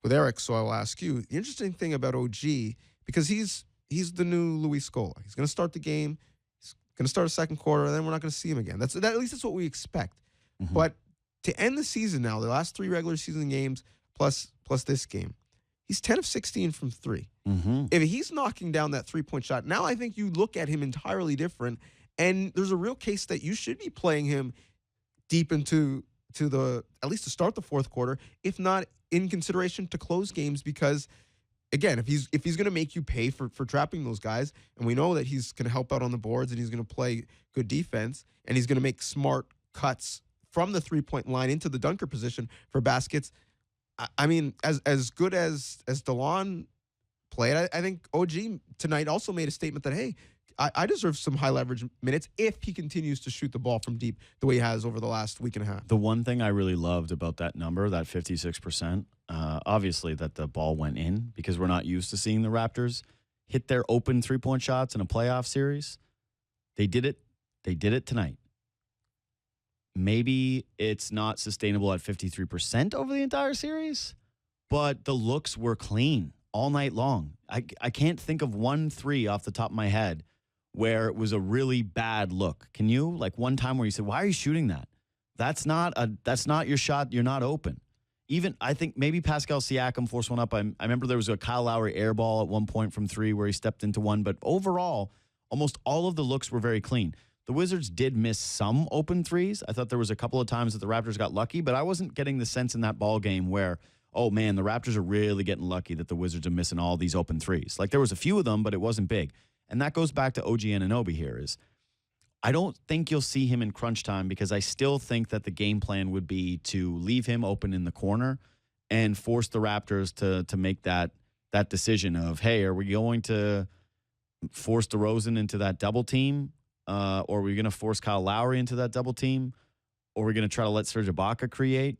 B: with Eric, so I will ask you, the interesting thing about OG, because he's the new Luis Scola. He's going to start the game, he's going to start a second quarter, and then we're not going to see him again. At least that's what we expect. Mm-hmm. But to end the season now, the last 3 regular season games plus this game, he's 10 of 16 from 3. Mm-hmm. If he's knocking down that 3-point shot, now I think you look at him entirely different, and there's a real case that you should be playing him deep into at least to start the fourth quarter, if not in consideration to close games, because again, if he's going to make you pay for trapping those guys, and we know that he's going to help out on the boards and he's going to play good defense and he's going to make smart cuts from the 3-point line into the dunker position for baskets. I mean, as good as Delon played, I think OG tonight also made a statement that, hey, I deserve some high leverage minutes if he continues to shoot the ball from deep the way he has over the last week and a half.
C: The one thing I really loved about that number, that 56%, obviously that the ball went in, because we're not used to seeing the Raptors hit their open 3-point shots in a playoff series. They did it. They did it tonight. Maybe it's not sustainable at 53% over the entire series, but the looks were clean all night long. I can't think of 1 3 off the top of my head where it was a really bad look. Can you? Like one time where you said, why are you shooting that? That's not your shot. You're not open. Even I think maybe Pascal Siakam forced one up. I remember there was a Kyle Lowry air ball at one point from 3 where he stepped into one, but overall, almost all of the looks were very clean. The Wizards did miss some open threes. I thought there was a couple of times that the Raptors got lucky, but I wasn't getting the sense in that ball game where, oh man, the Raptors are really getting lucky that the Wizards are missing all these open threes. Like there was a few of them, but it wasn't big. And that goes back to OG Anunoby here is I don't think you'll see him in crunch time, because I still think that the game plan would be to leave him open in the corner and force the Raptors to make that decision of, hey, are we going to force DeRozan into that double team? Or are we going to force Kyle Lowry into that double team? Or are we going to try to let Serge Ibaka create?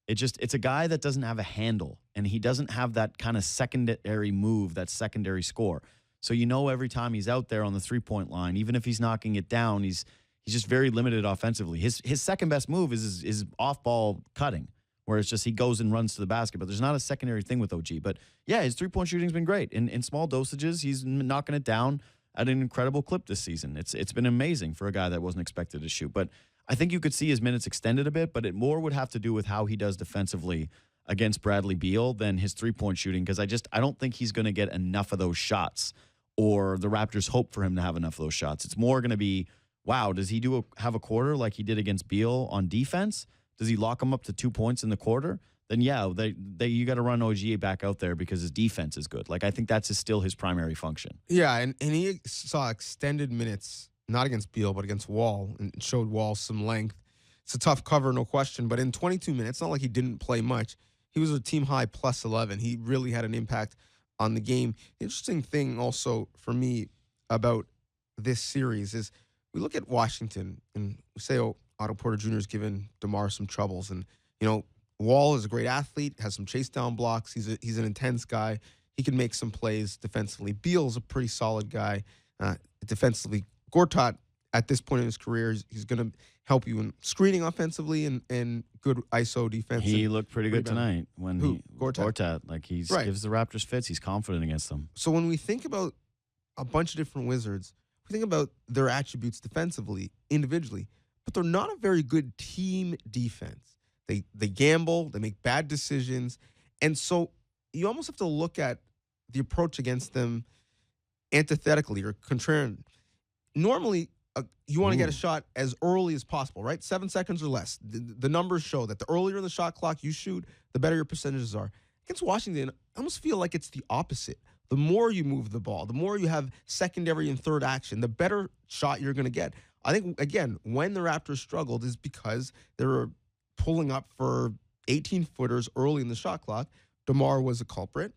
C: It's a guy that doesn't have a handle, and he doesn't have that kind of secondary move, that secondary score. So every time he's out there on the 3-point line, even if he's knocking it down, he's just very limited offensively. His second best move is his off-ball cutting, where it's just he goes and runs to the basket. But there's not a secondary thing with OG. But yeah, his 3-point shooting's been great. In small dosages, he's knocking it down at an incredible clip this season. It's been amazing for a guy that wasn't expected to shoot. But I think you could see his minutes extended a bit, but it more would have to do with how he does defensively against Bradley Beal than his three-point shooting, because I don't think he's going to get enough of those shots, or the Raptors hope for him to have enough of those shots. It's more going to be, wow, does he have a quarter like he did against Beal on defense? Does he lock him up to 2 points in the quarter? Then yeah, you got to run OG back out there because his defense is good. Like, I think that's still his primary function.
B: Yeah, and he saw extended minutes, not against Beal, but against Wall, and showed Wall some length. It's a tough cover, no question, but in 22 minutes, not like he didn't play much. He was a team-high plus 11. He really had an impact on the game. The interesting thing also for me about this series is we look at Washington and we say, oh, Otto Porter Jr. has given DeMar some troubles. And, Wall is a great athlete, has some chase down blocks. He's an intense guy. He can make some plays defensively. Beal's a pretty solid guy defensively. Gortat, at this point in his career, he's going to help you in screening offensively and good ISO defense.
C: He looked pretty good tonight
B: Gortat.
C: Like, he
B: Right.
C: gives the Raptors fits. He's confident against them.
B: So when we think about a bunch of different Wizards, we think about their attributes defensively, individually, but they're not a very good team defense. They gamble, they make bad decisions, and so you almost have to look at the approach against them antithetically or contrarian. Normally, you want to get a shot as early as possible, right? 7 seconds or less. The numbers show that the earlier in the shot clock you shoot, the better your percentages are. Against Washington, I almost feel like it's the opposite. The more you move the ball, the more you have secondary and third action, the better shot you're going to get. I think, again, when the Raptors struggled is because they were pulling up for 18-footers early in the shot clock. DeMar was a culprit.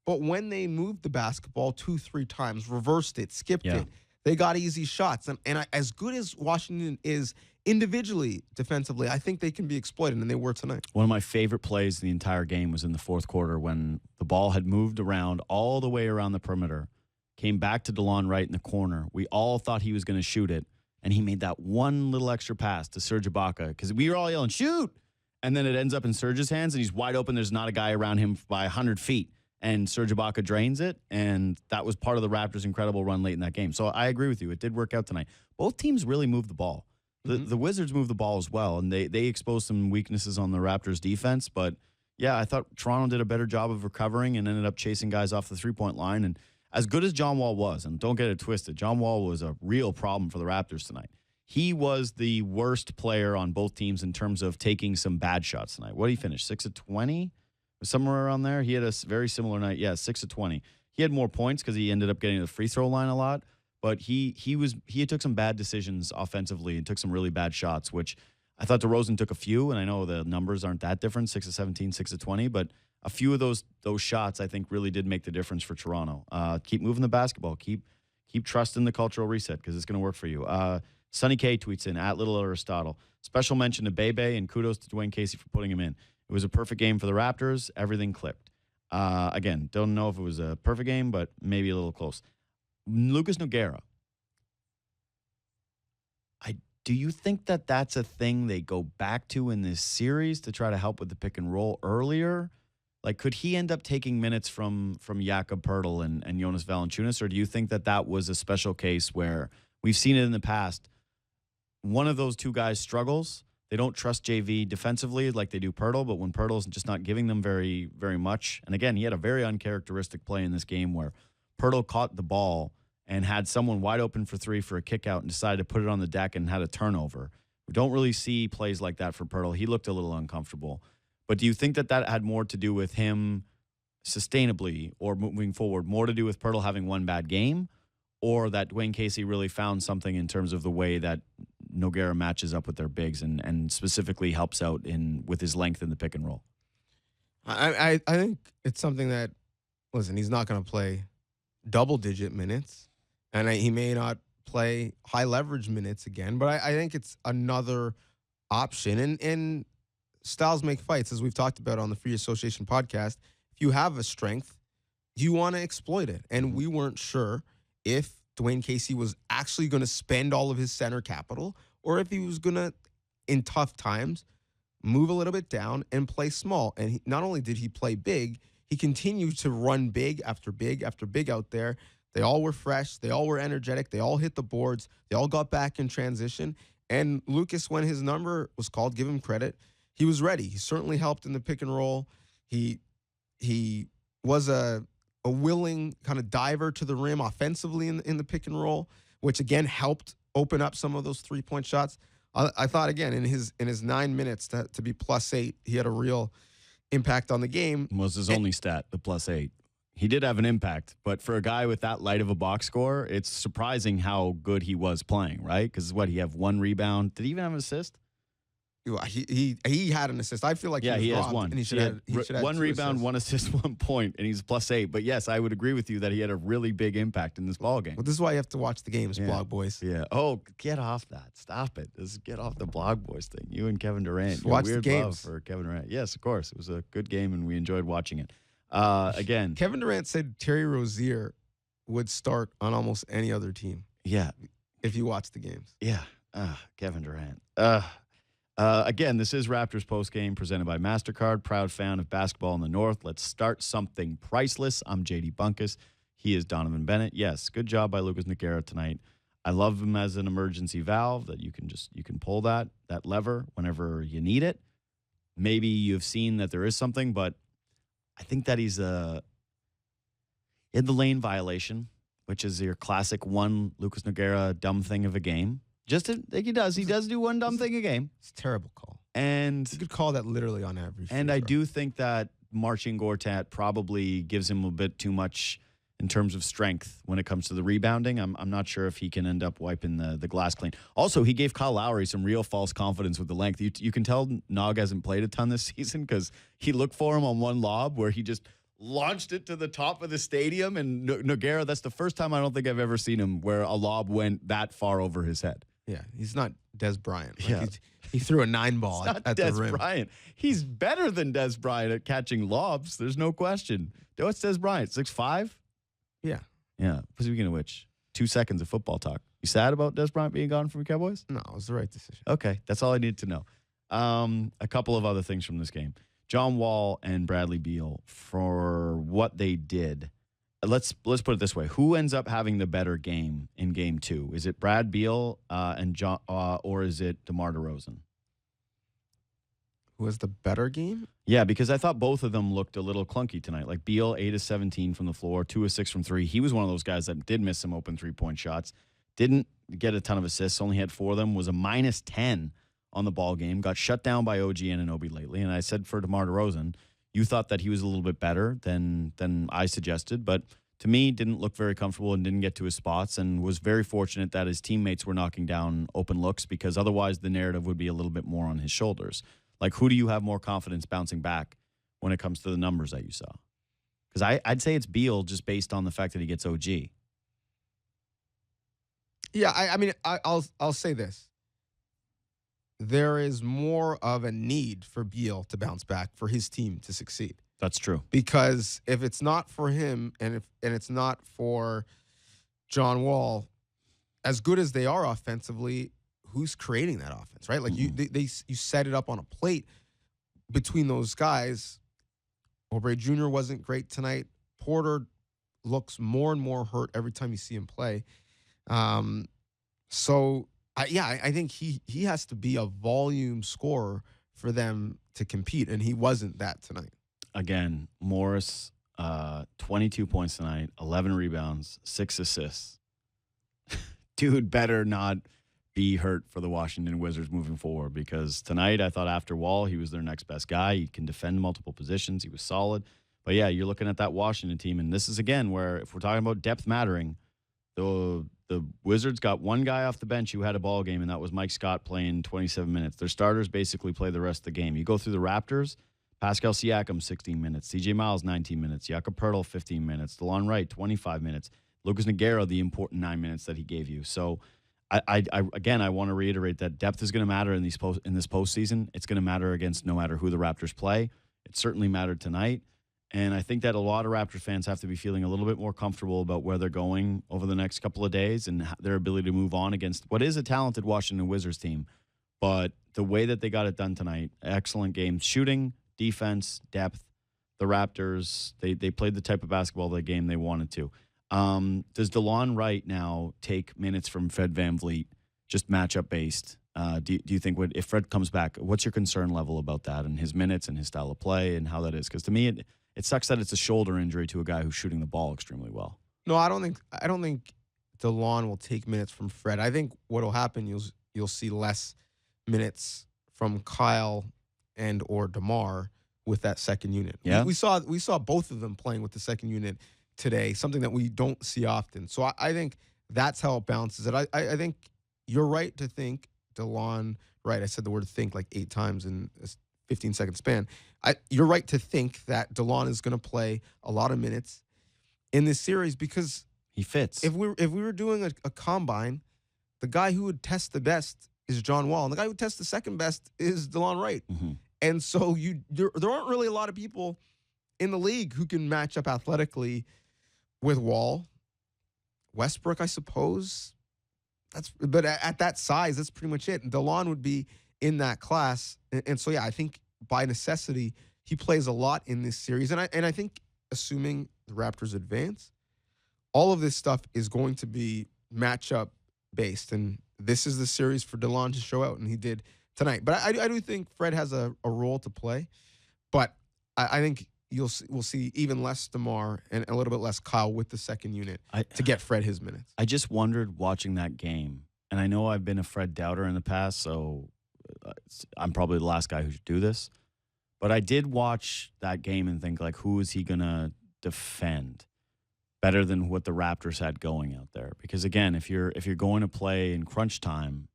B: But when they moved the basketball 2-3 times, reversed it, skipped it, they got easy shots. And as good as Washington is individually defensively, I think they can be exploited, and they were tonight.
C: One of my favorite plays in the entire game was in the fourth quarter when the ball had moved around all the way around the perimeter, came back to Delon Wright in the corner. We all thought he was going to shoot it, and he made that one little extra pass to Serge Ibaka because we were all yelling, shoot! And then it ends up in Serge's hands, and he's wide open. There's not a guy around him by 100 feet. And Serge Ibaka drains it, and that was part of the Raptors' incredible run late in that game. So I agree with you. It did work out tonight. Both teams really moved the ball. The Wizards moved the ball as well, and they exposed some weaknesses on the Raptors' defense. But, yeah, I thought Toronto did a better job of recovering and ended up chasing guys off the three-point line. And as good as John Wall was, and don't get it twisted, John Wall was a real problem for the Raptors tonight. He was the worst player on both teams in terms of taking some bad shots tonight. What did he finish, 6 of 20? Somewhere around there. He had a very similar night. Yeah, 6 of 20. He had more points because he ended up getting to the free throw line a lot. But he took some bad decisions offensively and took some really bad shots, which I thought DeRozan took a few, and I know the numbers aren't that different, 6 of 17, 6 of 20, but a few of those shots I think really did make the difference for Toronto. Keep moving the basketball. Keep trusting the cultural reset because it's going to work for you. Sonny K tweets in, @LittleAristotle. Special mention to Bebe and kudos to Dwayne Casey for putting him in. It was a perfect game for the Raptors. Everything clicked. Again, don't know if it was a perfect game, but maybe a little close. Lucas Nogueira. Do you think that that's a thing they go back to in this series to try to help with the pick and roll earlier? Like, could he end up taking minutes from Jakob Poeltl and Jonas Valanciunas, or do you think that was a special case where we've seen it in the past? One of those two guys struggles. They don't trust JV defensively like they do Poeltl, but when Poeltl's just not giving them very, very much. And again, he had a very uncharacteristic play in this game where Poeltl caught the ball and had someone wide open for three for a kick out and decided to put it on the deck and had a turnover. We don't really see plays like that for Poeltl. He looked a little uncomfortable. But do you think that had more to do with him sustainably or moving forward, more to do with Poeltl having one bad game, or that Dwayne Casey really found something in terms of the way that Nogueira matches up with their bigs and specifically helps out with his length in the pick and roll?
B: I think it's something that, listen, he's not going to play double-digit minutes, and he may not play high-leverage minutes again, but I think it's another option. And styles make fights, as we've talked about on the Free Association podcast. If you have a strength, you want to exploit it. And we weren't sure if Dwayne Casey was actually going to spend all of his center capital or if he was going to, in tough times, move a little bit down and play small. And not only did he play big, he continued to run big after big after big out there. They all were fresh. They all were energetic. They all hit the boards. They all got back in transition. And Lucas, when his number was called, give him credit, he was ready. He certainly helped in the pick and roll. He was a willing kind of diver to the rim offensively in the pick and roll, which again helped open up some of those 3-point shots. I thought again in his 9 minutes to be +8, he had a real impact on the game.
C: Was his only stat, the +8. He did have an impact, but for a guy with that light of a box score, it's surprising how good he was playing, right? Because he have 1 rebound? Did he even have an assist?
B: He had an assist. I feel like
C: he
B: has
C: one.
B: And he should have
C: 1 rebound,
B: assists.
C: 1 assist, 1 point, and he's +8. But yes, I would agree with you that he had a really big impact in this ball game.
B: Well, this is why you have to watch the games, Blog Boys.
C: Yeah. Oh, get off that. Stop it. Just get off the Blog Boys thing. You and Kevin Durant.
B: Watch
C: weird
B: the games.
C: love for Kevin Durant. Yes, of course. It was a good game, and we enjoyed watching it. Again,
B: Kevin Durant said Terry Rozier would start on almost any other team.
C: Yeah.
B: If you watch the games.
C: Yeah. Kevin Durant. Again, this is Raptors postgame presented by MasterCard, proud fan of basketball in the North. Let's start something priceless. I'm JD Bunkis. He is Donnovan Bennett. Yes, good job by Lucas Nogueira tonight. I love him as an emergency valve that you can pull that lever whenever you need it. Maybe you've seen that there is something, but I think that he had the lane violation, which is your classic one Lucas Nogueira dumb thing of a game. Like he does do one dumb thing a game.
B: It's a terrible call.
C: And
B: you could call that literally on average.
C: And I do think that Marcin Gortat probably gives him a bit too much in terms of strength when it comes to the rebounding. I'm not sure if he can end up wiping the glass clean. Also, he gave Kyle Lowry some real false confidence with the length. You can tell Nog hasn't played a ton this season because he looked for him on one lob where he just launched it to the top of the stadium. And Nogueira, that's the first time I don't think I've ever seen him where a lob went that far over his head.
B: Yeah, he's not Des Bryant.
C: Yeah.
B: He threw a 9-ball at
C: Des
B: the rim.
C: Bryant. He's better than Des Bryant at catching lobs. There's no question. What's Des Bryant? 6'5"?
B: Yeah.
C: Yeah. Speaking of which, 2 seconds of football talk. You sad about Des Bryant being gone from the Cowboys?
B: No, it was the right decision.
C: Okay. That's all I need to know. A couple of other things from this game. John Wall and Bradley Beal, for what they did, let's put it this way. Who ends up having the better game in game 2? Is it Brad Beal and John, or is it DeMar DeRozan?
B: Who has the better game?
C: Yeah, because I thought both of them looked a little clunky tonight. Like Beal, 8 of 17 from the floor, 2 of 6 from 3. He was one of those guys that did miss some open 3-point shots. Didn't get a ton of assists, only had 4 of them, was a -10 on the ball game, got shut down by OG Anunoby lately. And I said for DeMar DeRozan, you thought that he was a little bit better than I suggested, but to me, didn't look very comfortable and didn't get to his spots, and was very fortunate that his teammates were knocking down open looks, because otherwise the narrative would be a little bit more on his shoulders. Like, who do you have more confidence bouncing back when it comes to the numbers that you saw? Because I'd say it's Beal, just based on the fact that he gets OG.
B: Yeah, I mean, I'll say this. There is more of a need for Beal to bounce back for his team to succeed.
C: That's true.
B: Because if it's not for him and it's not for John Wall, as good as they are offensively, who's creating that offense, right? Like you set it up on a plate between those guys. Oubre Jr. wasn't great tonight. Porter looks more and more hurt every time you see him play. I think he has to be a volume scorer for them to compete, and he wasn't that tonight.
C: Again, Morris, 22 points tonight, 11 rebounds, 6 assists. Dude better not be hurt for the Washington Wizards moving forward, because tonight I thought after Wall, he was their next best guy. He can defend multiple positions. He was solid. But yeah, you're looking at that Washington team, and this is, again, where if we're talking about depth mattering, the Wizards got one guy off the bench who had a ball game, and that was Mike Scott playing 27 minutes. Their starters basically play the rest of the game. You go through the Raptors, Pascal Siakam, 16 minutes. CJ Miles, 19 minutes. Jakob Poeltl, 15 minutes. Delon Wright, 25 minutes. Lucas Nogueira, the important 9 minutes that he gave you. So, I want to reiterate that depth is going to matter in this postseason. It's going to matter against no matter who the Raptors play. It certainly mattered tonight. And I think that a lot of Raptors fans have to be feeling a little bit more comfortable about where they're going over the next couple of days and their ability to move on against what is a talented Washington Wizards team. But the way that they got it done tonight, excellent game. Shooting, defense, depth. The Raptors, they played the type of basketball the game they wanted to. Does Delon Wright now take minutes from Fred VanVleet, just matchup based, Do you think if Fred comes back, what's your concern level about that and his minutes and his style of play and how that is? Because to me, it sucks that it's a shoulder injury to a guy who's shooting the ball extremely well.
B: No, I don't think DeLon will take minutes from Fred. I think what'll happen, you'll see less minutes from Kyle and or DeMar with that second unit.
C: Yeah.
B: We saw both of them playing with the second unit today, something that we don't see often. So I think that's how it balances it. I think you're right to think Delon Wright. I said the word think like 8 times in a 15-second span. You're right to think that Delon is going to play a lot of minutes in this series because
C: he fits.
B: If we were doing a combine, the guy who would test the best is John Wall, and the guy who would test the second best is Delon Wright.
C: Mm-hmm.
B: And so there aren't really a lot of people in the league who can match up athletically with Wall. Westbrook, I suppose. But at that size, that's pretty much it. And DeLon would be in that class. And so, yeah, I think by necessity, he plays a lot in this series. And I think assuming the Raptors advance, all of this stuff is going to be matchup based. And this is the series for DeLon to show out. And he did tonight. But I do think Fred has a role to play. But I think we'll see even less DeMar and a little bit less Kyle with the second unit to get Fred his minutes.
C: I just wondered watching that game, and I know I've been a Fred doubter in the past, so I'm probably the last guy who should do this. But I did watch that game and think, like, who is he going to defend better than what the Raptors had going out there? Because, again, if you're going to play in crunch time,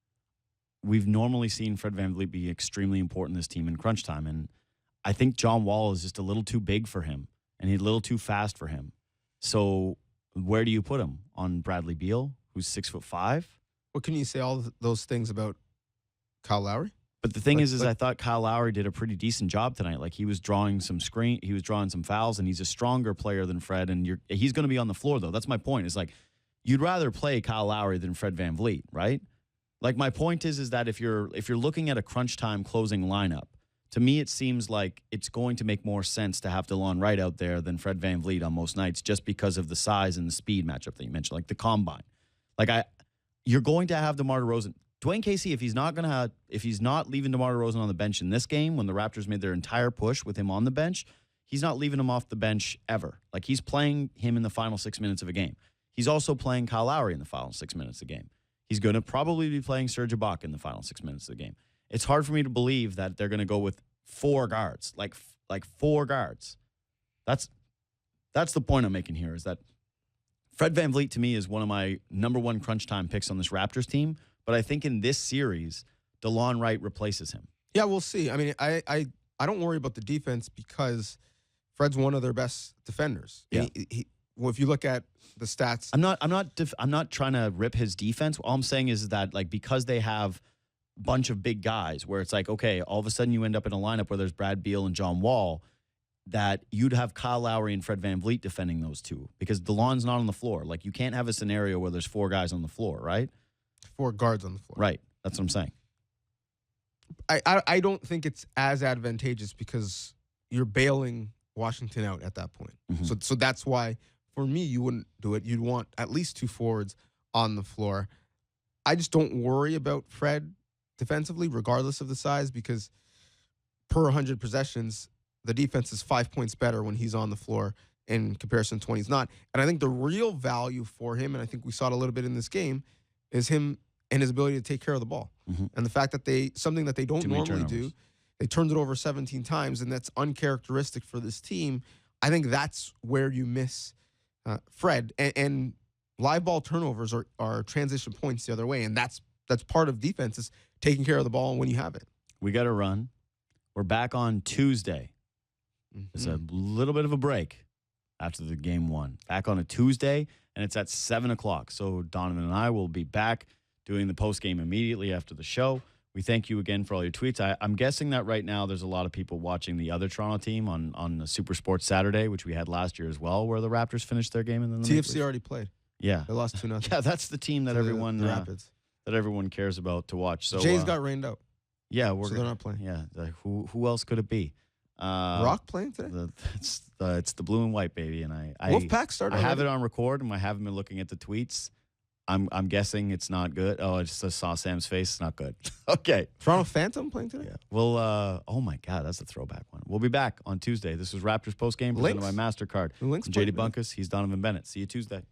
C: we've normally seen Fred VanVleet be extremely important in this team in crunch time, and I think John Wall is just a little too big for him, and he's a little too fast for him. So where do you put him? On Bradley Beal, who's 6'5"?
B: What can you say all those things about Kyle Lowry?
C: But the thing is I thought Kyle Lowry did a pretty decent job tonight. Like, he was drawing some fouls, and he's a stronger player than Fred, and he's going to be on the floor, though. That's my point. It's like, you'd rather play Kyle Lowry than Fred VanVleet, right? Like, my point is that if you're looking at a crunch time closing lineup, to me, it seems like it's going to make more sense to have DeLon Wright out there than Fred VanVleet on most nights, just because of the size and the speed matchup that you mentioned, like the combine. Like, you're going to have DeMar DeRozan. Dwayne Casey, if he's not leaving DeMar DeRozan on the bench in this game, when the Raptors made their entire push with him on the bench, he's not leaving him off the bench ever. Like, he's playing him in the final 6 minutes of a game. He's also playing Kyle Lowry in the final 6 minutes of the game. He's going to probably be playing Serge Ibaka in the final 6 minutes of the game. It's hard for me to believe that they're going to go with 4 guards, like 4 guards. That's the point I'm making here, is that Fred VanVleet to me is one of my number 1 crunch time picks on this Raptors team. But I think in this series, DeLon Wright replaces him.
B: Yeah, we'll see. I mean, I don't worry about the defense because Fred's one of their best defenders.
C: Yeah.
B: Well, if you look at the stats,
C: I'm not trying to rip his defense. All I'm saying is that, like, because they have bunch of big guys where it's like, okay, all of a sudden you end up in a lineup where there's Brad Beal and John Wall, that you'd have Kyle Lowry and Fred VanVleet defending those two because DeLon's not on the floor. Like, you can't have a scenario where there's 4 guys on the floor, right?
B: 4 guards on the floor.
C: Right. That's what I'm saying.
B: I don't think it's as advantageous because you're bailing Washington out at that point.
C: Mm-hmm.
B: So that's why, for me, you wouldn't do it. You'd want at least 2 forwards on the floor. I just don't worry about Fred defensively, regardless of the size, because per 100 possessions, the defense is 5 points better when he's on the floor in comparison to when he's not. And I think the real value for him, and I think we saw it a little bit in this game, is him and his ability to take care of the ball.
C: Mm-hmm.
B: And the fact that something that they don't normally do, they turned it over 17 times, and that's uncharacteristic for this team. I think that's where you miss Fred. And live ball turnovers are transition points the other way, and that's part of defense, is taking care of the ball when you have it.
C: We got to run. We're back on Tuesday.
B: Mm-hmm.
C: It's a little bit of a break after the game 1. Back on a Tuesday, and it's at 7 o'clock. So Donovan and I will be back doing the post game immediately after the show. We thank you again for all your tweets. I'm guessing that right now there's a lot of people watching the other Toronto team on the Super Sports Saturday, which we had last year as well, where the Raptors finished their game. And then the
B: TFC already played.
C: Yeah.
B: They lost 2-0.
C: Yeah, that's the team that everyone
B: the Rapids.
C: That everyone cares about to watch. So
B: Jays got rained out.
C: Yeah,
B: they're not playing.
C: Yeah, who else could it be?
B: Rock playing today?
C: It's the blue and white, baby. And I
B: Wolfpack started.
C: I have it on record, and I haven't been looking at the tweets. I'm guessing it's not good. Oh, I just saw Sam's face. It's not good. Okay.
B: Toronto Phantom playing today?
C: Yeah. Well, oh my God, that's a throwback one. We'll be back on Tuesday. This was Raptors postgame presented by MasterCard.
B: The Lynx
C: I'm JD
B: playing today.
C: Bunkus. He's Donnovan Bennett. See you Tuesday.